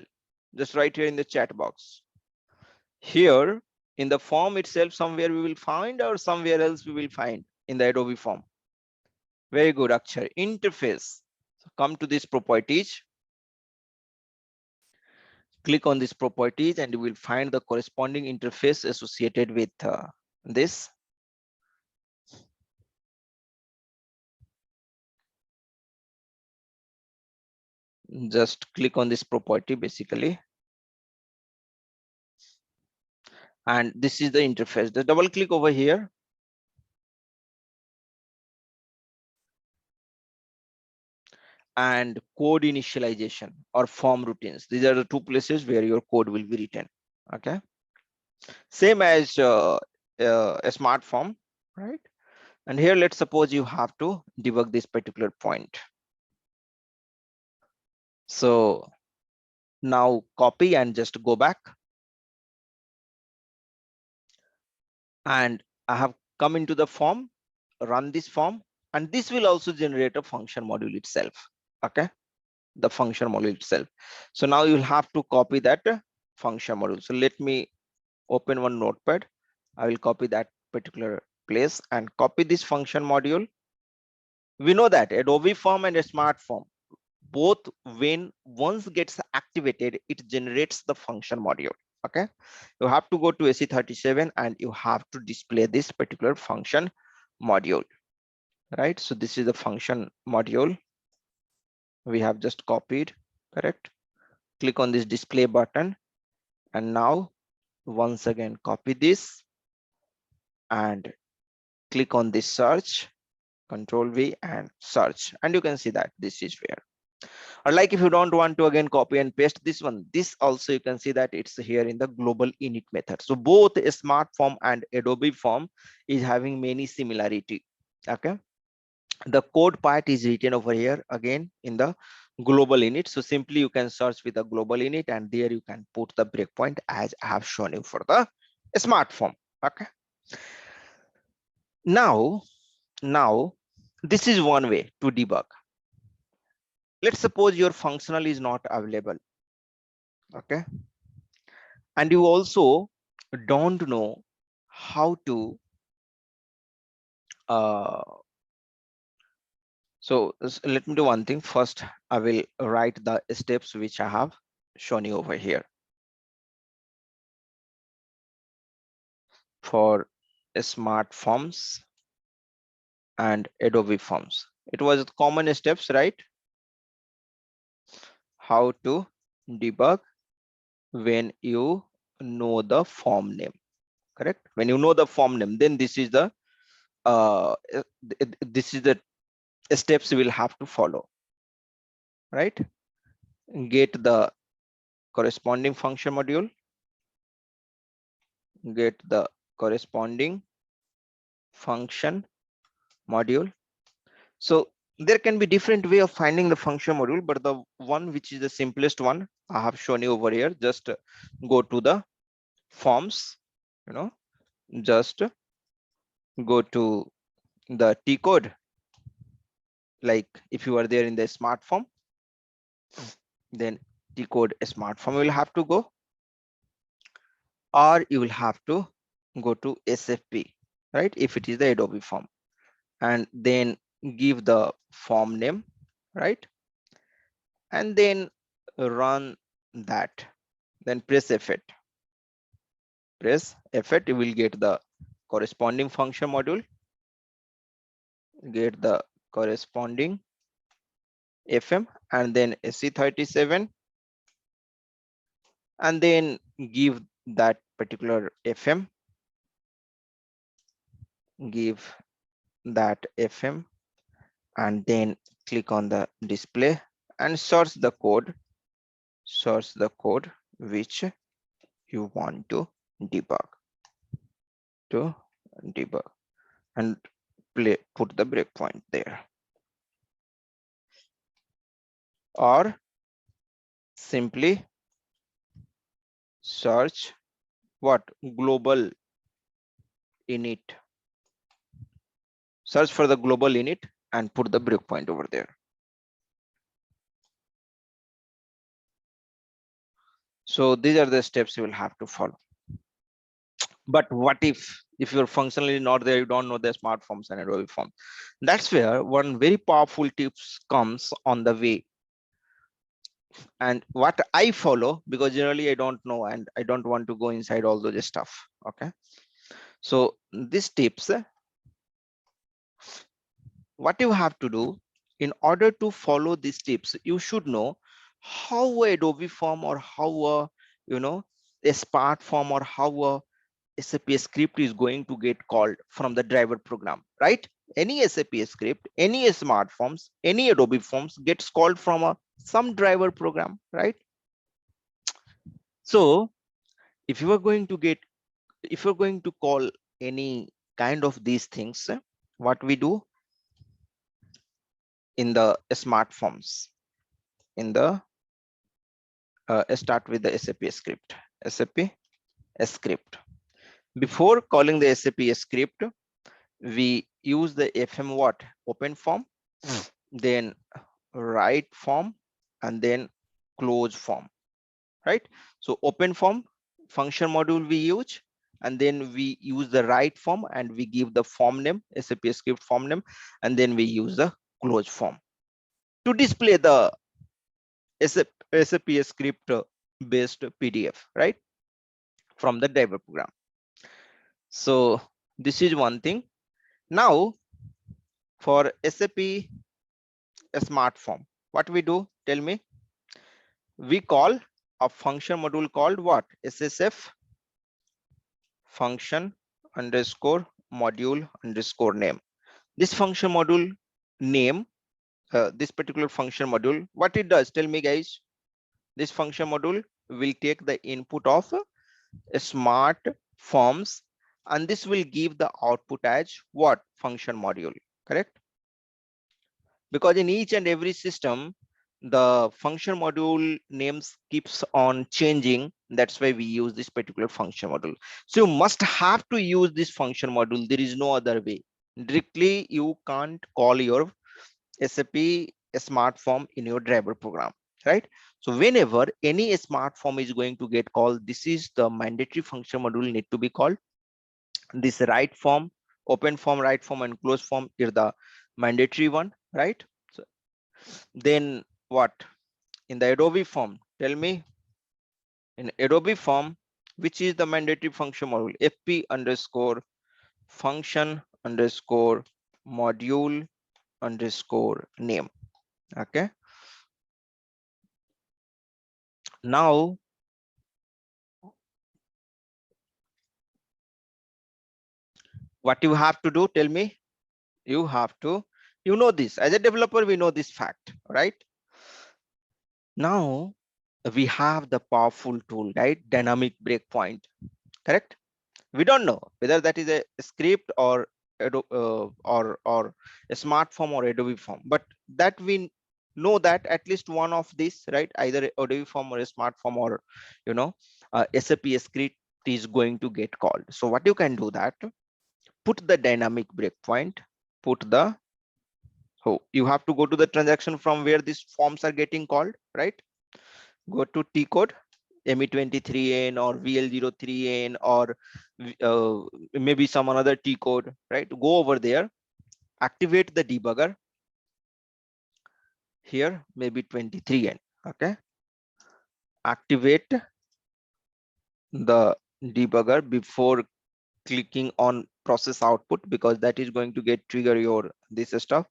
Just write here in the chat box. Here in the form itself somewhere we will find, or somewhere else we will find in the Adobe form? Very good, Akshar. Interface. So come to this properties, click on this properties, and you will find the corresponding interface associated with this. Just click on this property basically, and this is the interface. Just double click over here, and code initialization or form routines. These are the two places where your code will be written. Okay, same as a smart form, right? And here, let's suppose you have to debug this particular point. So now copy and just go back, and I have come into the form, run this form, and this will also generate a function module itself. Okay, the function module itself. So now you'll have to copy that function module. So let me open one notepad. I will copy that particular place and copy this function module. We know that Adobe form and a smart form, both when once gets activated, it generates the function module. Okay, you have to go to AC37 and you have to display this particular function module, right? So this is the function module we have just copied, correct? Click on this display button, and now once again copy this and click on this search, Control V and search, and you can see that this is where. Or like if you don't want to again copy and paste this one, this also you can see that it's here in the global init method. So both a smart form and Adobe form is having many similarity. Okay, the code part is written over here again in the global init. So simply you can search with the global init, and there you can put the breakpoint as I have shown you for the smart form. Okay, now this is one way to debug. Let's suppose your functional is not available. Okay, and you also don't know how to so let me do one thing first. I will write the steps which I have shown you over here for smart forms and Adobe forms. It was common steps, right? How to debug when you know the form name, correct? When you know the form name, then this is the this is the steps you will have to follow, right? Get the corresponding function module, get the corresponding function module. So there can be different way of finding the function module, but the one which is the simplest one I have shown you over here. Just go to the forms, you know, just go to the T code. Like if you are there in the smart form, then T code smart form will have to go, or you will have to go to SFP, right? If it is the Adobe form, and then give the form name, right? And then run that, then press F8. Press F8, you will get the corresponding function module, get the corresponding FM, and then SC37, and then give that particular FM, give that FM, and then click on the display and search the code which you want to debug and put the breakpoint there, or simply search what global init, search for the global init and put the breakpoint over there. So these are the steps you will have to follow. But what if you're functionally not there, you don't know the smart forms and Adobe form? That's where one very powerful tips comes on the way, and what I follow, because generally I don't know and I don't want to go inside all those stuff. Okay, so these tips, what you have to do in order to follow these tips, you should know how a Adobe form or how a a Smart form or how a SAP script is going to get called from the driver program, right? Any SAP script, any Smart forms, any Adobe forms gets called from a some driver program, right? So if you are going to get, if you're going to call any kind of these things, what we do in the Smart forms, in the start with the SAP script, SAP script. Before calling the SAP script, we use the FM what? Open form, then write form, and then close form, right? So open form function module we use, and then we use the write form and we give the form name, SAP script form name, and then we use the close form to display the SAP script based PDF, right? From the driver program. So this is one thing. Now for SAP Smart form, what we do, tell me? We call a function module called what? SSF function underscore module underscore name. This function module name, this particular function module, what it does, tell me guys? This function module will take the input of Smart forms, and this will give the output as what? Function module, correct? Because in each and every system the function module names keeps on changing. That's why we use this particular function module. So you must have to use this function module. There is no other way. Directly you can't call your SAP Smart form in your driver program, right? So whenever any Smart form is going to get called, this is the mandatory function module need to be called. This write form, open form, write form, and close form is the mandatory one, right? So then what in the Adobe form, tell me? In Adobe form, which is the mandatory function module? FP underscore function underscore module underscore name. Okay, now what you have to do, tell me? You have to, you know this as a developer, we know this fact, right? Now we have the powerful tool, right? Dynamic breakpoint, correct? We don't know whether that is a script or or a Smart form or Adobe form, but that we know that at least one of these, right? Either Adobe form or a Smart form or SAP script is going to get called. So what you can do that, put the dynamic breakpoint, put the, so you have to go to the transaction from where these forms are getting called, right? Go to T code, ME23N or VL03N or maybe some another T code, right? Go over there, activate the debugger here, maybe 23N. Okay, activate the debugger before clicking on process output, because that is going to get trigger your this stuff.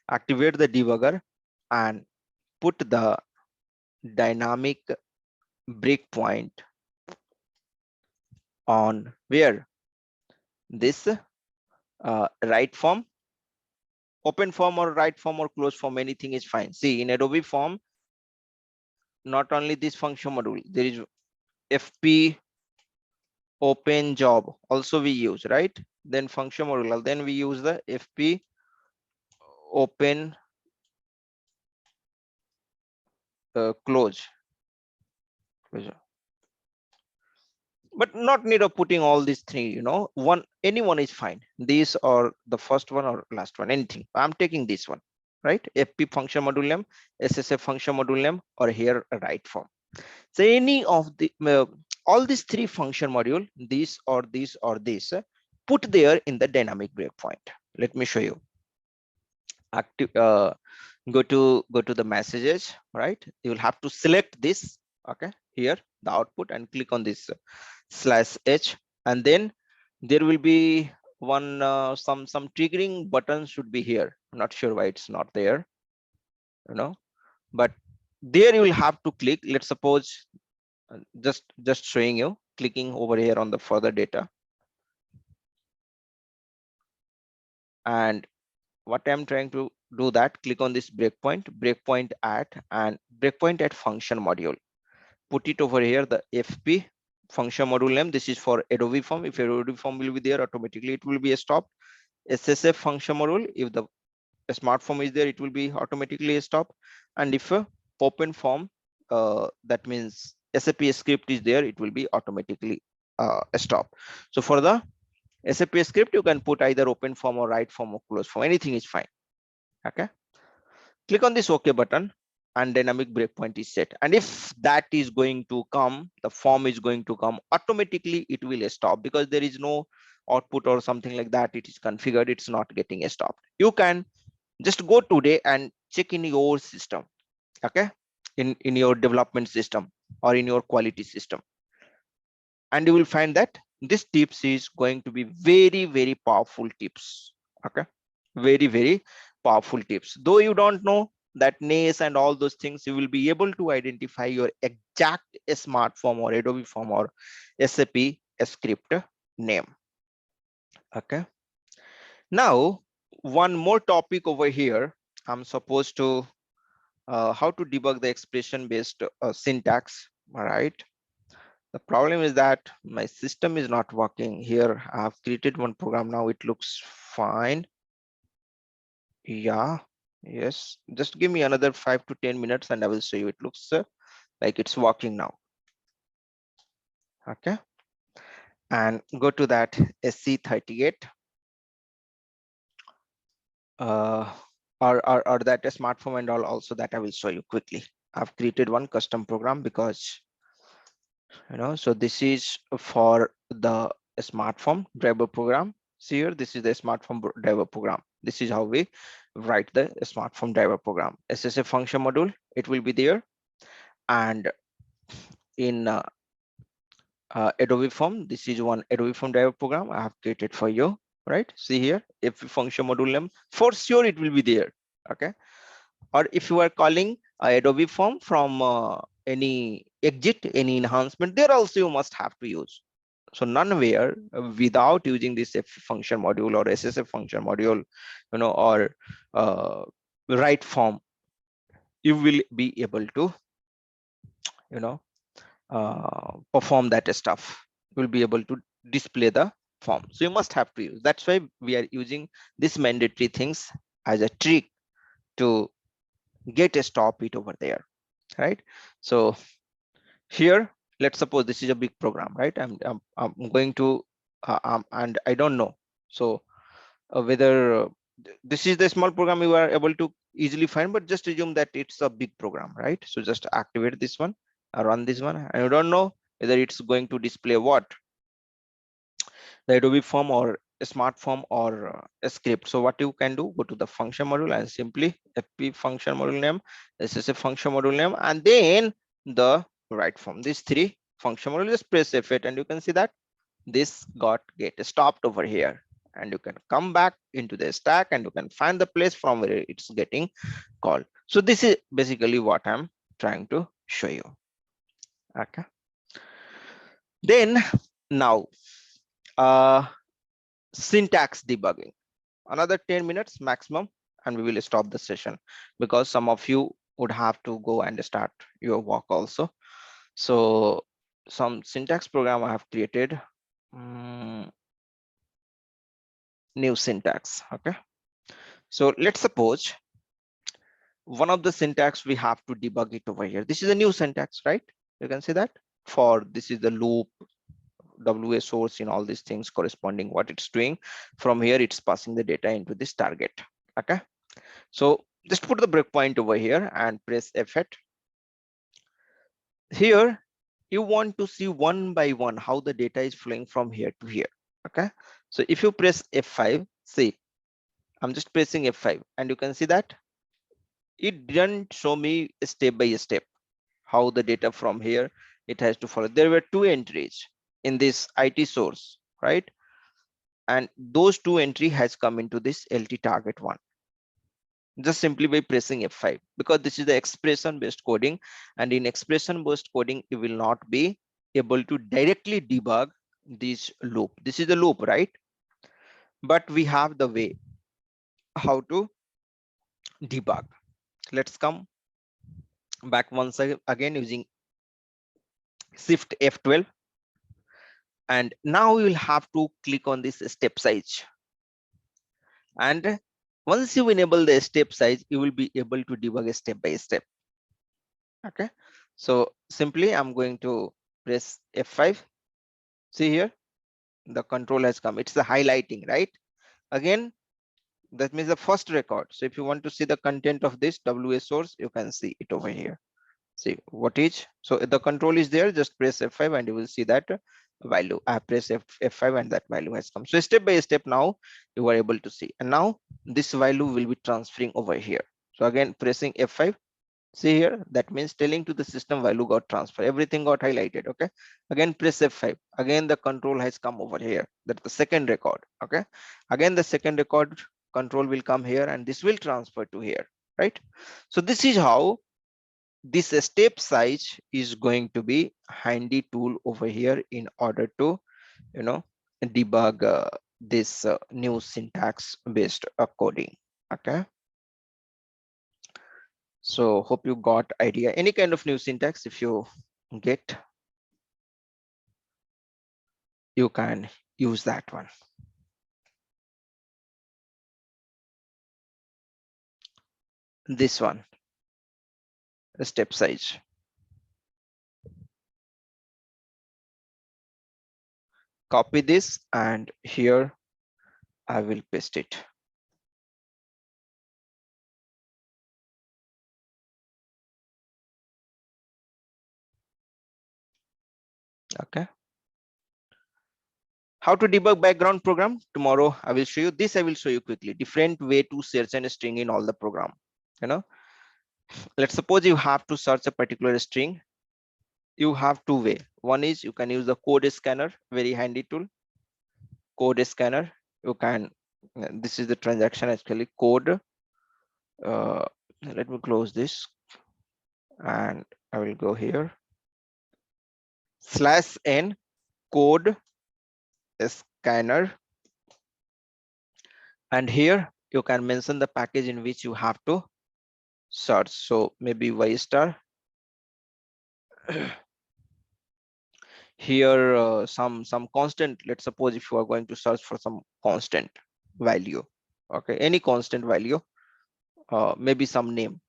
Activate the debugger and put the dynamic breakpoint on where this write form, open form or write form or close form, anything is fine. See, in Adobe form, not only this function module, there is FP open job also we use, right? Then function module, then we use the FP open close, but not need of putting all these three, one, anyone is fine, this or the first one or last one, anything. I'm taking this one, right? FP function module name, SSF function module name, or here a write form. So any of the all these three function module, this or this or this, put there in the dynamic breakpoint. Let me show you. Active, go to the messages, right? You will have to select this, okay, here the output, and click on this /h, and then there will be one some triggering button should be here. I'm not sure why it's not there, but there you will have to click. Let's suppose just showing you clicking over here on the further data, and what I'm trying to do that, click on this breakpoint at, and breakpoint at function module. Put it over here, the FP function module name. This is for Adobe form. If Adobe form will be there, automatically it will be stopped. SSF function module, if the smart form is there, it will be automatically stopped. And if a open form, that means SAP script is there, it will be automatically stopped. So for the SAP script, you can put either open form or write form or close form, anything is fine. Okay, click on this OK button, and dynamic breakpoint is set. And if that is going to come, the form is going to come, automatically it will stop, because there is no output or something like that. It is configured, it's not getting stopped. You can just go today and check in your system, okay, in your development system or in your quality system, and you will find that this tips is going to be very, very powerful tips. Okay, very, very powerful tips. Though you don't know that NACE and all those things, you will be able to identify your exact smart form or Adobe form or SAP script name. Okay, now one more topic over here. I'm supposed to how to debug the expression based syntax. All right, the problem is that my system is not working here. I have created one program. Now it looks fine. Yeah, yes, just give me another 5 to 10 minutes and I will show you. It looks like it's working now. Okay, and go to that SC38 or that smartphone and all, also that I will show you quickly. I've created one custom program because so this is for the smartphone driver program. See here, this is the smartphone driver program. This is how we write the smartphone driver program. SSA function module, it will be there, and in Adobe form, this is one Adobe form driver program I have created for you. Right, see here, if function module name, for sure it will be there. Okay, or if you are calling Adobe form from any exit, any enhancement, there also you must have to use. So nowhere without using this F function module or SSF function module, or right form, you will be able to, perform that stuff. You will be able to display the form. So you must have to use. That's why we are using this mandatory things as a trick to get a stop it over there, right? So here, let's suppose this is a big program, right? I'm going to and I don't know, so whether this is the small program you are able to easily find, but just assume that it's a big program, right? So just activate this one, run this one, and you don't know whether it's going to display what, the Adobe form or a smart form or a script. So what you can do, go to the function module and simply FP function module name, SSA function module name, and then the right form. These three function module, just press F8 and you can see that this get stopped over here, and you can come back into the stack and you can find the place from where it's getting called. So this is basically what I'm trying to show you. Okay, then now syntax debugging, another 10 minutes maximum, and we will stop the session because some of you would have to go and start your work also. So some syntax program I have created. New syntax. Okay, so let's suppose one of the syntax we have to debug it over here. This is a new syntax, right? You can see that for this is the loop, WA source, in all these things corresponding what it's doing. From here it's passing the data into this target. Okay, so just put the breakpoint over here and press F8. Here you want to see one by one how the data is flowing from here to here. Okay, so if you press F5, see, I'm just pressing F5 and you can see that it didn't show me step by step how the data from here it has to follow. There were two entries in this IT source, right? And those two entry has come into this LT target one. just simply by pressing F5, because this is the expression based coding, and in expression based coding you will not be able to directly debug this loop. This is the loop, right? But we have the way how to debug. Let's come back once again using shift F12, and now we will have to click on this step size, and once you enable the step size you will be able to debug step by step. Okay, so simply I'm going to press F5. See here, the control has come. It's the highlighting, right? Again, that means the first record. So if you want to see the content of this WS source, you can see it over here. See what is, so the control is there, just press F5 and you will see that value. I press F5 and that value has come. So step by step now you are able to see, and now this value will be transferring over here. So again pressing F5, see here, that means telling to the system value got transferred, everything got highlighted. Okay, again press F5, again the control has come over here, that's the second record. Okay, again the second record control will come here and this will transfer to here, right? So this is how this step size is going to be handy tool over here in order to, you know, debug this new syntax based coding. Okay, so hope you got idea. Any kind of new syntax, if you get, you can use that one. This one, the step size. Copy this and here I will paste it. Okay, how to debug background program tomorrow I will show you. This I will show you quickly, different way to search and string in all the program. You know, let's suppose you have to search a particular string. You have two way. One is you can use the code scanner, very handy tool. Code scanner, you can, this is the transaction actually code. Let me close this and I will go here, /n code scanner, and here you can mention the package in which you have to search. So maybe y star. Here some constant. Let's suppose if you are going to search for some constant value, okay, any constant value, maybe some name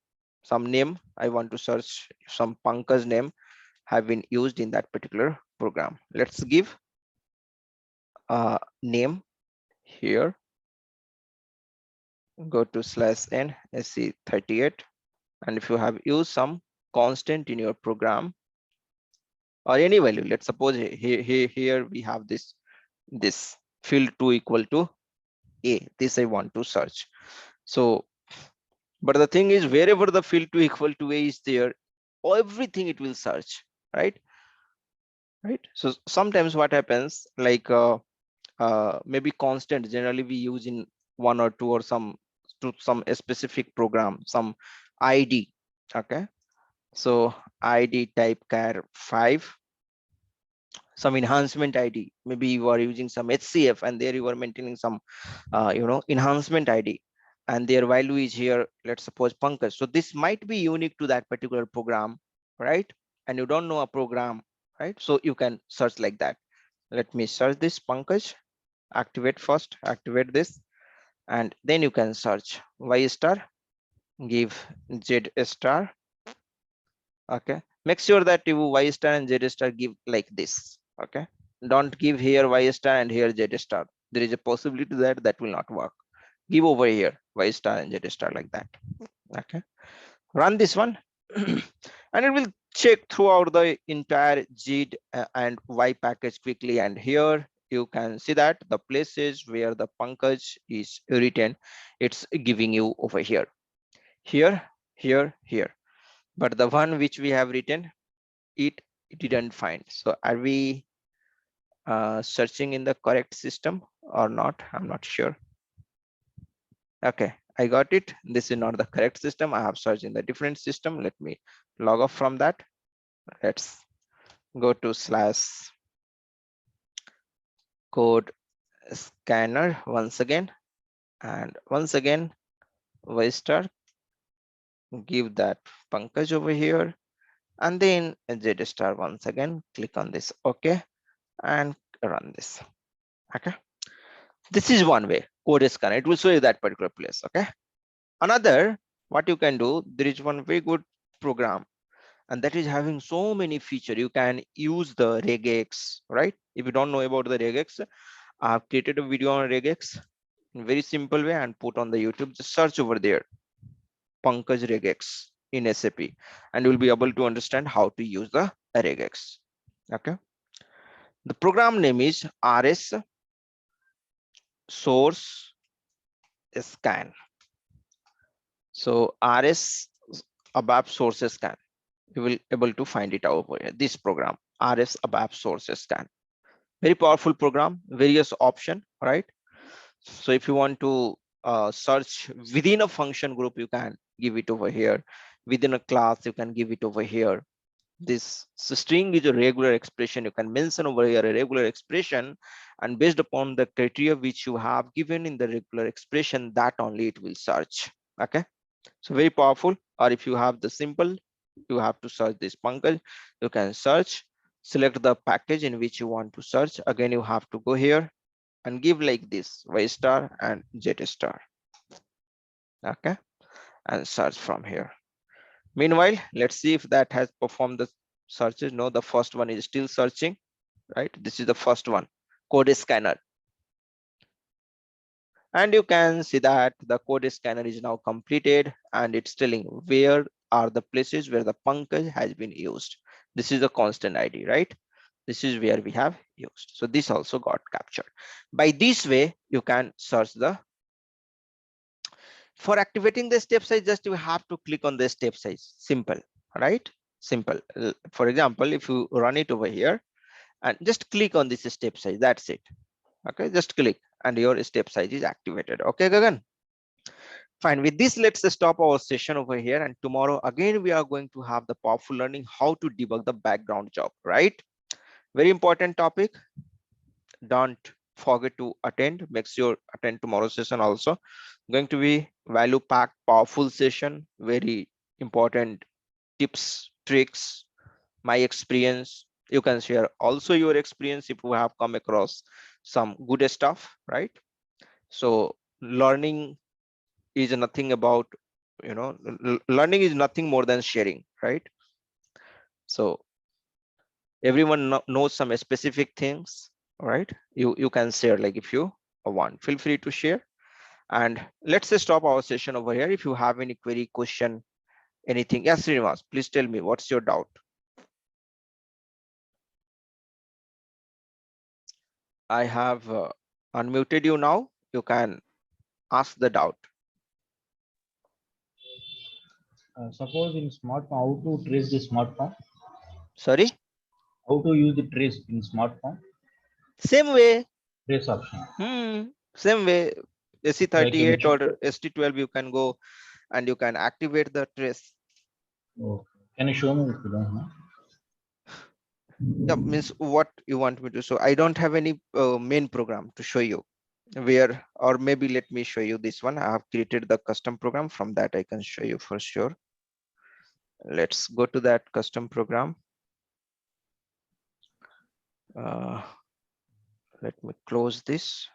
I want to search, some Pankaj name have been used in that particular program. Let's give name here, go to /n sc38, and if you have used some constant in your program or any value, let's suppose here we have this field 2 equal to a, this I want to search. So but the thing is, wherever the field 2 equal to a is there, everything it will search, right? So sometimes what happens, like maybe constant, generally we use in one or two or some to some specific program, some id. Okay, so id type char 5, some enhancement id, maybe you are using some HCF and there you are maintaining some enhancement id, and their value is here, let's suppose Pankaj. So this might be unique to that particular program, right? And you don't know a program, right? So you can search like that. Let me search this Pankaj, activate first, activate this, and then you can search y star, give z star. Okay, make sure that you y star and z star give like this. Okay, don't give here y star and here z star. There is a possibility that that will not work. Give over here y star and z star like that. Okay, run this one and it will check throughout the entire z and y package quickly, and here you can see that the places where the Pankaj is written, it's giving you over here, here, but the one which we have written, it didn't find. So are we searching in the correct system or not? I'm not sure. Okay, I got it. This is not the correct system. I have searched in the different system. Let me log off from that. Let's go to slash code scanner once again. And once again, Vstar, give that Pankaj over here. And then Z star once again, click on this. Okay. And run this. Okay. This is one way, code scanner. It will show you that particular place. Okay. Another, what you can do, there is one very good program, and that is having so many features. You can use the regex, right? If you don't know about the regex, I have created a video on regex in very simple way and put on the YouTube. Just search over there, Pankaj regex in SAP, and you'll be able to understand how to use the regex. Okay. The program name is RS source scan. So RS ABAP source scan. You will able to find it over here. This program, RS ABAP source scan. Very powerful program, various option, right? So if you want to search within a function group, you can give it over here. Within a class, you can give it over here. This string is a regular expression. You can mention over here a regular expression, and based upon the criteria which you have given in the regular expression, that only it will search. Okay, so very powerful. Or if you have the simple, you have to search this Pankaj, you can search, select the package in which you want to search. Again, you have to go here and give like this Y star and Z star. Okay, and search from here. Meanwhile, let's see if that has performed the searches. No, the first one is still searching, right? This is the first one, code scanner. And you can see that the code scanner is now completed, and it's telling where are the places where the Pankaj has been used. This is a constant ID, right? This is where we have used. So this also got captured. By this way, you can search the. For activating the step size, just you have to click on the step size. Simple, right? Simple. For example, if you run it over here and just click on this step size, that's it. Okay, just click and your step size is activated. Okay, Gagan. Fine. With this, let's stop our session over here. And tomorrow, again, we are going to have the powerful learning how to debug the background job, right? Very important topic. Don't forget to attend. Make sure attend tomorrow's session also. Going to be value packed, powerful session. Very important tips, tricks, my experience. You can share also your experience if you have come across some good stuff, right? So learning is nothing about, learning is nothing more than sharing, right? So everyone knows some specific things, right? You can share, like if you want, feel free to share. And let's just stop our session over here. If you have any query, question, anything. Yes, Srinivas, please tell me what's your doubt. I have unmuted you now. You can ask the doubt. Suppose in smartphone, how to trace the smartphone? Sorry? How to use the trace in smartphone? Same way. Trace option. Same way. Like a SC38 or ST12, you can go and you can activate the trace. oh, can you show me if you don't know? Yeah, means what you want me to show. I don't have any main program to show you where, or maybe let me show you this one. I have created the custom program. From that I can show you for sure. Let's go to that custom program. Let me close this.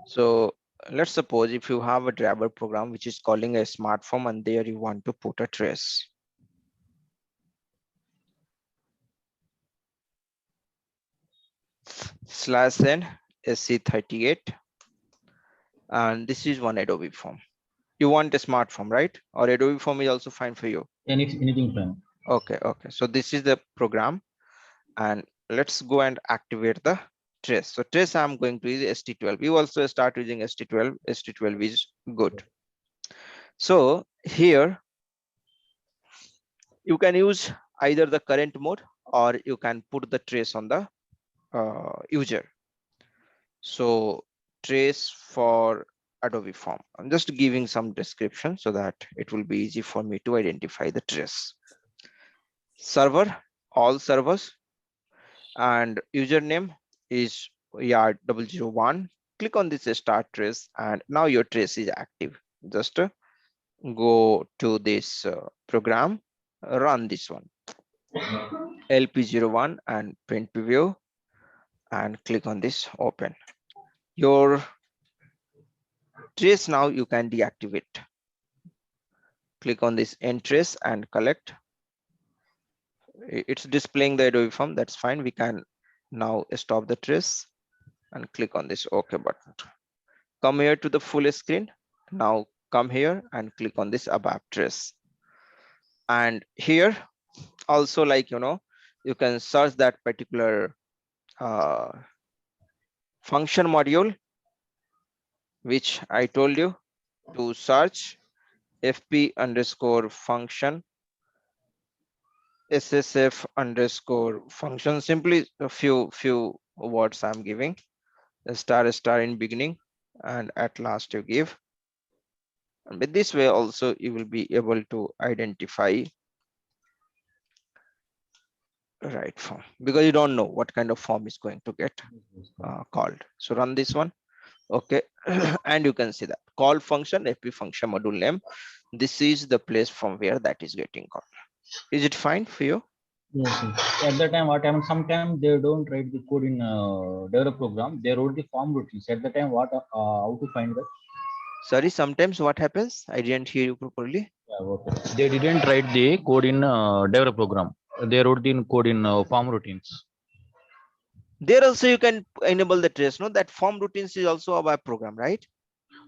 So let's suppose if you have a driver program which is calling a smartphone, and there you want to put a trace. /n SC38, and this is one Adobe form. You want a smart form, right? Or Adobe form is also fine for you. Anything fine. Okay. So this is the program, and let's go and activate the trace. So trace I'm going to use ST12. You also start using ST12. ST12 is good. So here you can use either the current mode, or you can put the trace on the user. So trace for Adobe Form. I'm just giving some description so that it will be easy for me to identify the trace. Server, all servers, and username is yard001. Click on this start trace, and now your trace is active. Just go to this program, run this one, LP01 and print preview, and click on this open. Your trace now you can deactivate. Click on this end trace and collect. It's displaying the Adobe form, that's fine. We can now stop the trace and click on this OK button. Come here to the full screen. Now come here and click on this ABAP trace. And here also, like, you can search that particular function module, which I told you to search fp underscore function ssf underscore function. Simply a few words I'm giving, a star in beginning and at last you give. And with this way also you will be able to identify right form, because you don't know what kind of form is going to get called. So run this one. Okay. And you can see that call function fp function module name, this is the place from where that is getting called. Is it fine for you? Yes, yes. At that time, what happened? Sometimes they don't write the code in develop program. They wrote the form routines. At the time, how to find that? Sorry, sometimes what happens, I didn't hear you properly. Yeah, okay. They didn't write the code in develop program. They wrote the code in form routines. There also you can enable the trace. No, that form routines is also a web program, right?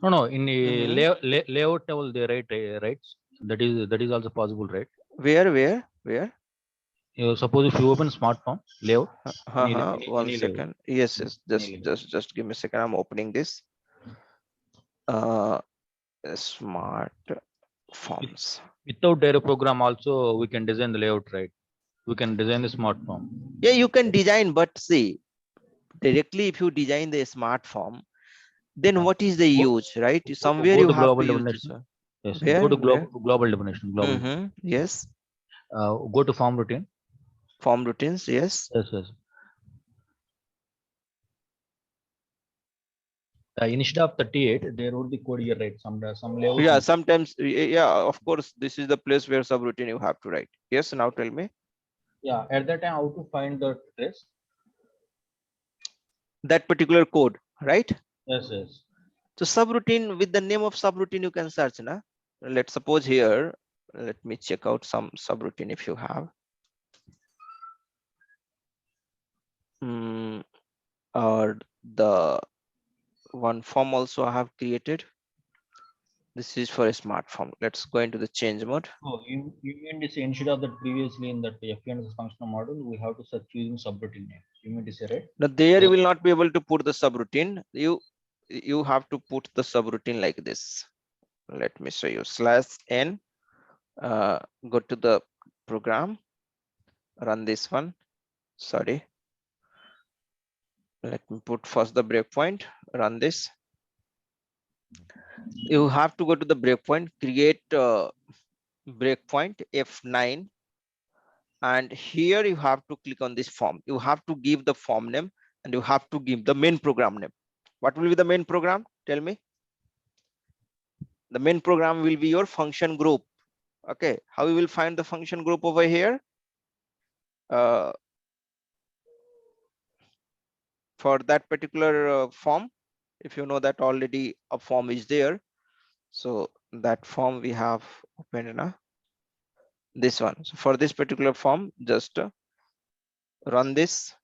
No, no. In the Mhm. layout level, they write right. That is also possible, right? Where? You suppose if you open smartphone layout, One any layout, second. Yes, any layout. just give me a second. I'm opening this. Uh, smart With- forms. Without direct program, also we can design the layout, right? We can design the smartphone. Yeah, you can design, but see, directly if you design the smart form, then Yeah. what is the Go, use, right? Somewhere go you to have to global use this definition. one. Yes. Go to Where? global definition. Global. Yes. Go to form routine. Form routines. Yes. Yes. Yes. Instead of 38, they wrote the code here, right? Some layout. Yeah. Sometimes. Yeah. Of course, this is the place where subroutine you have to write. Yes. Now tell me Yeah. At that time, how to find the trace? that particular code, right? Yes. Yes. So subroutine, with the name of subroutine you can search, na? Let's suppose here. Let me check out some subroutine if you have. Or the one form also I have created. This is for a smart form. Let's go into the change mode. So you mean to say instead of that previously in that FNS functional model, we have to search using subroutine name. You mean to say, right? Now there you So, will not be able to put the subroutine. You have to put the subroutine like this. Let me show you. /n. Go to the program. Run this one. Sorry. Let me put first the breakpoint. Run this. You have to go to the breakpoint. Create breakpoint F9. And here you have to click on this form. You have to give the form name and you have to give the main program name. What will be the main program? Tell me. The main program will be your function group. Okay, how we will find the function group over here? For that particular form, if you know that already a form is there, so that form we have opened in this one. So for this particular form, just run this.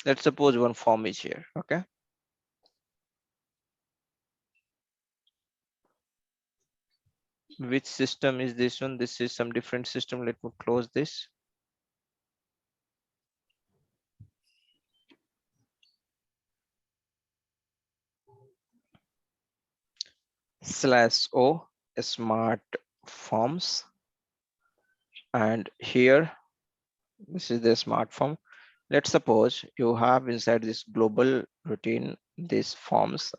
Let's suppose one form is here. Okay, which system is this one? This is some different system. Let me close this. /o smart forms. And here, this is the smart form. Let's suppose you have inside this global routine, these forms.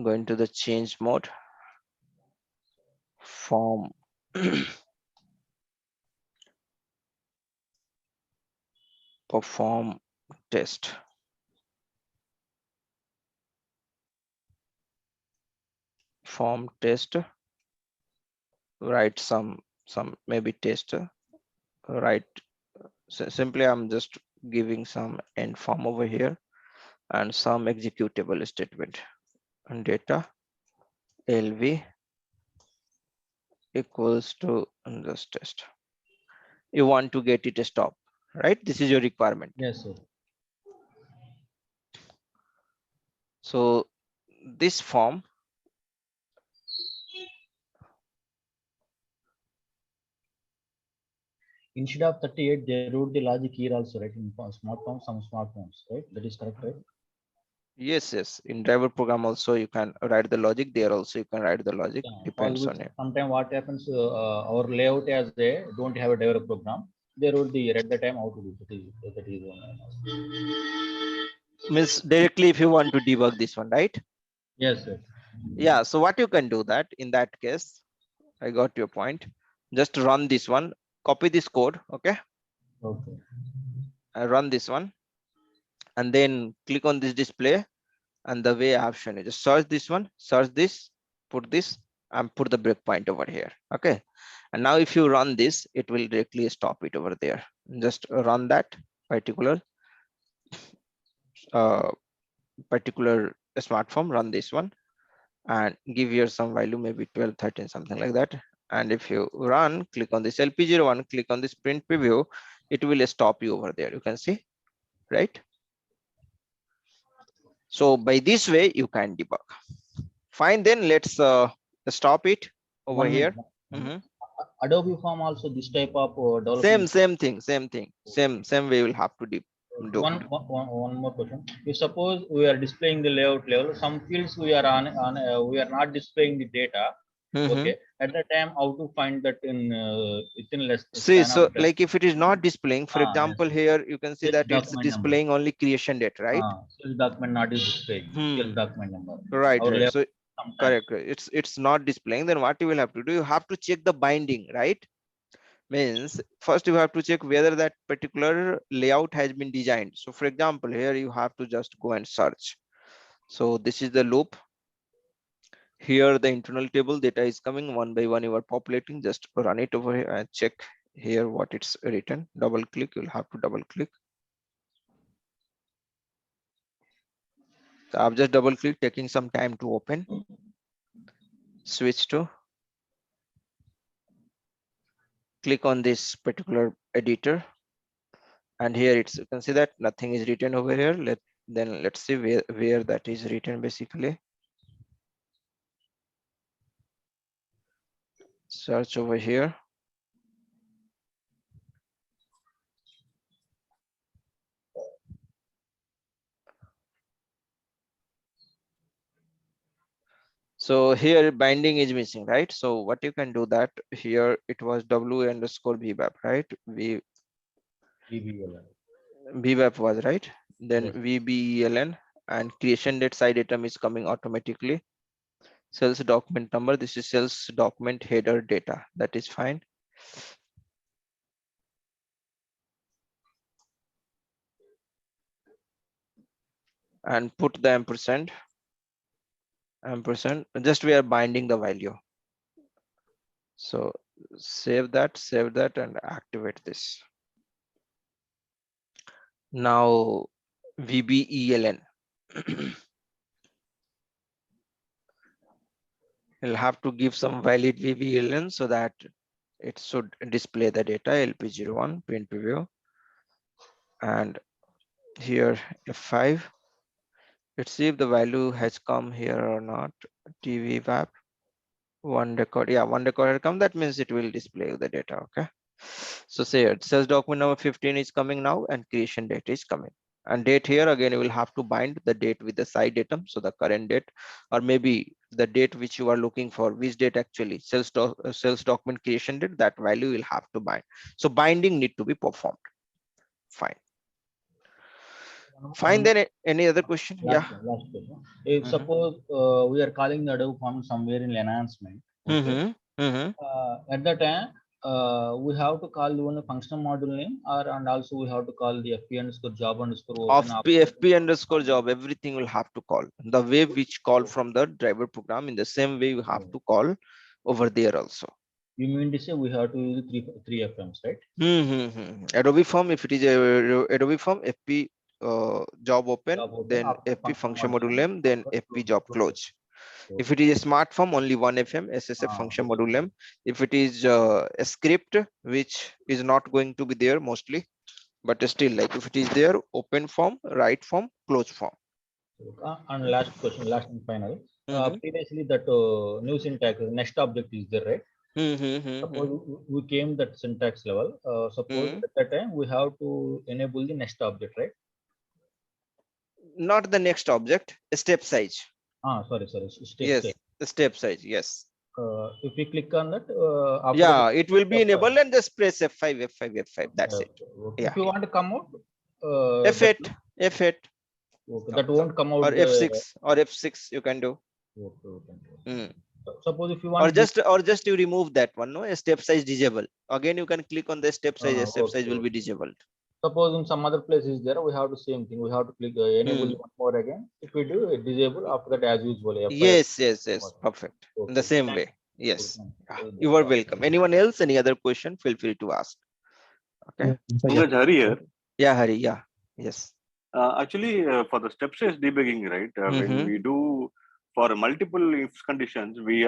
Going to the change mode, form perform test, form test, write some maybe test, write. So simply I'm just giving some end form over here and some executable statement, and data lv equals to this test. You want to get it a stop, right? This is your requirement. Yes, sir. So this form, Instead of 38, they wrote the logic here also, right? In smart forms, some smart forms, right? That is correct, right? yes, in driver program also you can write the logic. There also you can write the logic, Yeah, depends possible. on it. Sometimes what happens, our layout as they don't have a developer program. They wrote the at the time how to do that is one. Means directly if you want to debug this one, right? Yes, sir. Yeah, so what you can do that in that case, I got your point. Just run this one, copy this code, okay? Okay. I run this one and then click on this display, and the way I have shown you, just search this one, search this, put this, and put the breakpoint over here, okay? And now if you run this, it will directly stop it over there. Just run that particular uh, particular smart form, run this one and give here some value, maybe 12, 13, something like that. And if you run, click on this LP01, click on this print preview, it will stop you over there. You can see, right? So by this way, you can debug. Fine, then let's stop it over 1 minute. here. Mhm. Adobe Form also this type of Same, development. same way we'll have to do. One more question. If suppose we are displaying the layout level, some fields we are on we are not displaying the data. Mhm. Okay. At that time, how to find that in within less See, span of so less. like if it is not displaying, for Yes. example, here you can see Sales that it's document number. displaying only creation date, right? Sales document not is displaying. Hmm. Sales document number. Right, Our right. layout So sometime. correct, correct. It's not displaying. Then what you will have to do, you have to check the binding, right? Means first you have to check whether that particular layout has been designed. So for example, here you have to just go and search. So this is the loop. Here the internal table data is coming one by one. You are populating. Just run it over here and check here what it's written. Double click. You'll have to double click. So I've just double clicked, taking some time to open. Switch to, click on this particular editor, and here it's, you can see that nothing is written over here. Let's see where that is written basically. Search over here. So here binding is missing, right? So what you can do that here, it was w underscore vbap, right? DBL. Vbap was right, then Yes. vbeln, and creation date side item is coming automatically. Sales document number, this is sales document header data, that is fine. And put the ampersand, just we are binding the value. So save that and activate this. Now vbeln, you'll have to give some valid vbeln so that it should display the data. LP01 print preview, and here F5. Let's see if the value has come here or not. tvvap one record, yeah, one record had come. That means it will display the data. Okay, so say it says document number 15 is coming now and creation date is coming. And date here again, you will have to bind the date with the side datum, so the current date, or maybe the date which you are looking for, which date actually sales document creation date, that value will have to bind. So binding need to be performed. Fine. Fine, One then any other question? Yeah. last question. If Mm-hmm. suppose we are calling the Adobe form somewhere in enhancement, okay. Mm-hmm. Mm-hmm. At that time, we have to call one functional module name, or and also we have to call the FP underscore job underscore open Of after that. PFP underscore job, everything will have to call the way which call So, from the driver program, in the same way you have so to call over there also. you mean to say we have to use three FMs, right? Adobe form, if it is a Adobe form, FP job open, Job open then after FP functional function module module name name, then after FP job close. close. So, If it is a smart form, only one FM SSF function okay. module name. If it is a script, which is not going to be there mostly, but still, like if it is there, open form, write form, close form. And last question, last and final. Mm-hmm. Previously, that new syntax, next object is there, right? Suppose we came that syntax level. Suppose Mm-hmm. at that time we have to enable the next object, right? Not the next object, step size. Sorry, step Yes, say. the step size. Yes. If we click on that, after that, Yeah, it will be F5. enabled, and just press F5, F5, F5. That's it. Okay. If Yeah. you want to come out, that F8, F8, okay, that won't come or out the. F6, or F6 you can do. Okay, okay. Mm. Suppose if you Or want this, just you remove that one, no? A step size disable. Again, you can click on the step size. A step size okay. will be disabled. Suppose in some other place is there, we have the same thing. We have to click enable Hmm. one more again. If we do disable after that as usual F5. Yes, yes, yes. Perfect. In the Okay. same Thank way. you. Yes. Thank Ah, you. you are welcome. Anyone else? Any other question? Feel free to ask. Okay. Pankaj, Hari here. Yeah, Hari. Yeah. Yes. Actually, for the step-size debugging, right? When Mm-hmm. we do for multiple if conditions, we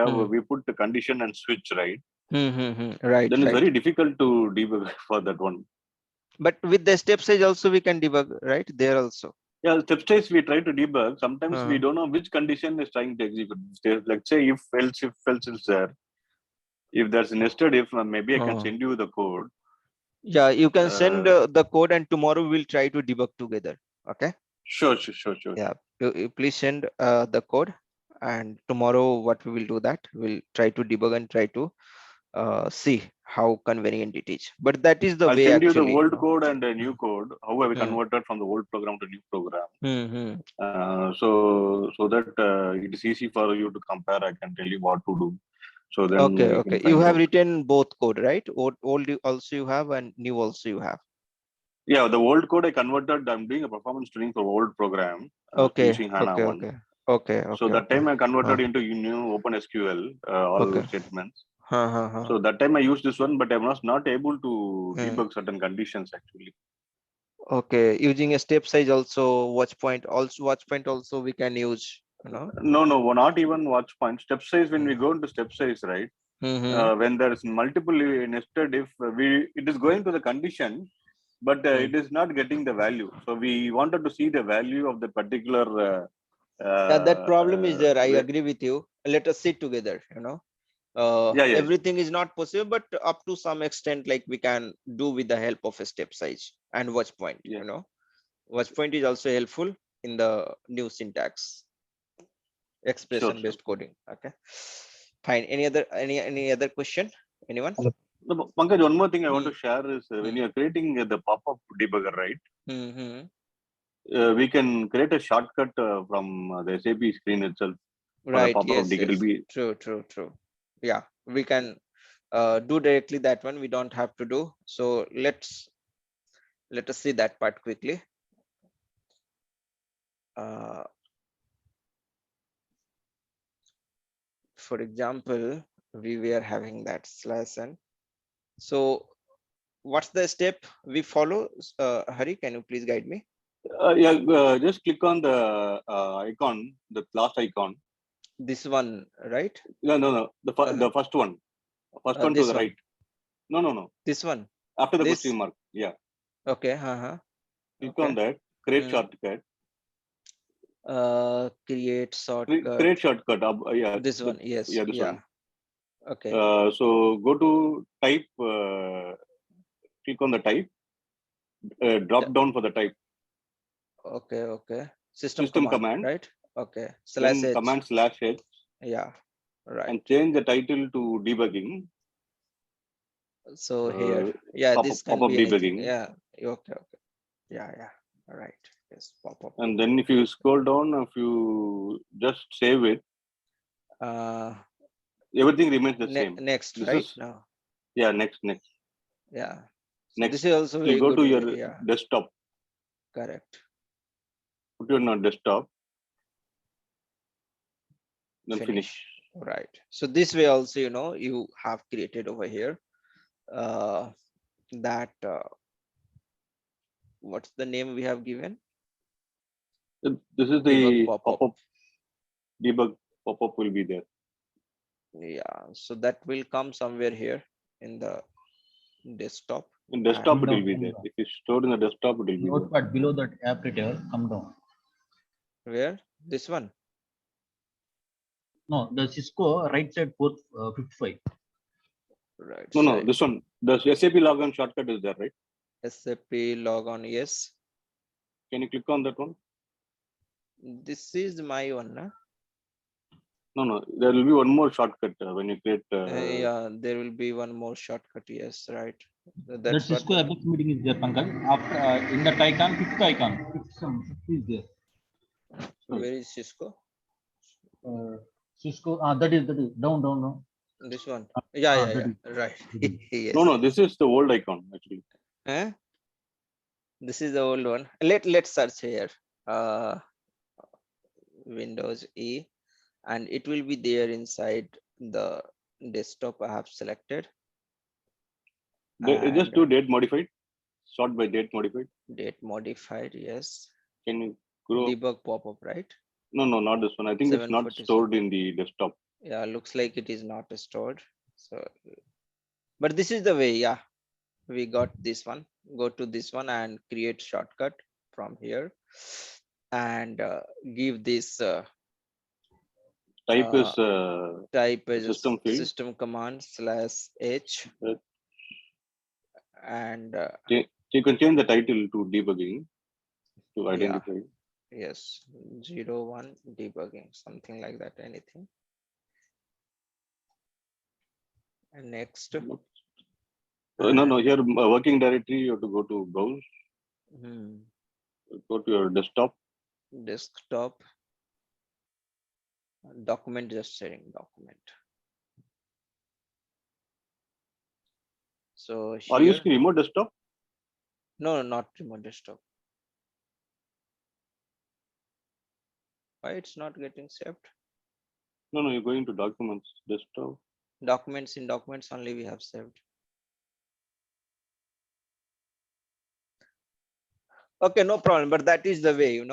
put the condition and switch, right? Right, Then it's right. very difficult to debug for that one. But with the step size also we can debug, right? There also. Yeah, step-size we try to debug. Sometimes we Uh, don't know which condition is trying to execute. Let's say if else is there. If there's a nested if, maybe I can uh. send you the code. Yeah, you can send Uh, the code, and tomorrow we'll try to debug together. Okay. sure. Yeah. You please send the code, and tomorrow what we will do, that we'll try to debug and try to see how convenient it is. But that is the I'll way send you the actually, old code and a new code. How have we Hmm. converted from the old program to new program? Hmm. So that it is easy for you to compare. I can tell you what to do. So then Okay, we can okay. You find have out. written both code, right? Old also you have, and new also you have. Yeah, the old code I converted. I'm doing a performance tuning for old program Okay, using HANA okay, one. okay, okay, So okay, that okay. time I Huh, converted into new OpenSQL all okay. statements. Huh. So that time I used this one, but I was not able to Hmm. debug certain conditions actually. Okay, using a step size also, watch point also we can use, you know. No, not even watch point. Step size, when we go into step size, right? Mm-hmm. When there is multiple nested if it is going to the condition, but Hmm. it is not getting the value. So we wanted to see the value of the particular Yeah, that problem is there. I way. agree with you. Let us sit together, you know. Yeah. Everything is not possible, but up to some extent, like we can do with the help of a step size and watch point, Yeah. you know. Watch point is also helpful in the new syntax, expression Sure. based coding. Okay. Fine. Any other question? Anyone? No, but Pankaj, one more thing I want Hmm. to share is when Hmm. you are creating the pop-up debugger, right? Hmm. We can create a shortcut from the SAP screen itself for the Right. pop-up Yes. dig. It will Yes. be True. Yeah, we can do directly that one. We don't have to do. So let us see that part quickly. Uh, for example, we were having that slash n. So what's the step we follow? Hari, can you please guide me? just click on the icon, the last icon. This one, right? No. Uh-huh. The first one to This the one. right. No. This one. After the This. question mark, yeah. Okay. Uh-huh. Click on Okay. that. Create Hmm. shortcut. Create shortcut. Create shortcut. Yeah, This one. Yes. this Yeah. one. Okay. So go to type. Click on the type. Drop down for the type. Okay. System system command, command, right? Okay. Slash then H. command slash h, Yeah. Right. and change the title to debugging, So here, uh, yeah, this can pop-up be anything. debugging. Yeah. Okay. Yeah. All right. Yes. Pop-up And debugging. then if you scroll down, if you just save it, Uh, everything remains the same. next, This right? is, Now. yeah, next. Yeah. So this Next, is also you'll very go good to way. your Yeah. desktop, Correct. put it on desktop, then finish. Finish. Right. So this way also, you have created over here that what's the name we have given? This is Debug the pop-up. pop-up debug pop-up will be there. Yeah. So that will come somewhere here in the desktop. In desktop, it Come will down, be come there. down. If it's stored in the desktop, it will be there. Notepad below that app retail, come down. Where? This one. No, the Cisco right side fourth 55. Right No, side. this one. The SAP login shortcut is there, right? SAP logon. Yes. Can you click on that one? This is my one. Nah? No. There will be one more shortcut when you create. Yeah, there will be one more shortcut. Yes, right. So That that's what Cisco Apex meeting is there, Pankaj. After in that icon, fifth icon, fifth is there. so where is Cisco? Cisco, that is down. This one. Yeah. That is. Right. That is. Yes. No. This is the old icon actually. Huh? This is the old one. Let's search here. Uh, Windows E, and it will be there inside the desktop I have selected. Just And do date modified. Sort by date modified. date modified. Yes. Can you grow? Debug pop-up, right? No, not this one. I think it's not 747. stored in the desktop. Yeah, looks like it is not stored. So, but this is the way. Yeah, we got this one. Go to this one and create shortcut from here, and give this Type is type as a system field. system command /h, Right. and You can change the title to debugging to yeah, identify. yes, 01 debugging, something like that. Anything. And next. No. Here, working directory, you have to go to browse, go to your desktop. Desktop. Document, just sharing document. So Are you here, using remote desktop? no, not remote desktop. Why it's not getting saved? No, you're going to documents, desktop. Documents, in documents only we have saved. Okay, no problem. But that is the way,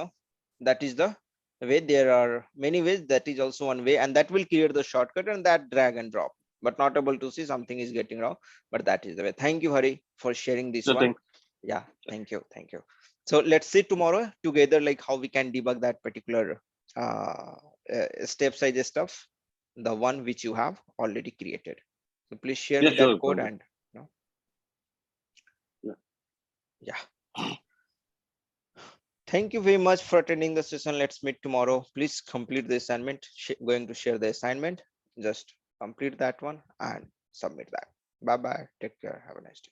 that is the way. There are many ways. That is also one way, and that will create the shortcut and that drag and drop. But not able to see something is getting wrong. But that is the way. Thank you, Hari, for sharing this No, one. thanks. Yeah, thank you. So let's see tomorrow together, like how we can debug that particular step size stuff, the one which you have already created. So please share Yeah, me that sure. code Pankaj. and yeah. Thank you very much for attending the session. Let's meet tomorrow. Please complete the assignment. Going to share the assignment. Just complete that one and submit that. Bye bye. Take care. Have a nice day.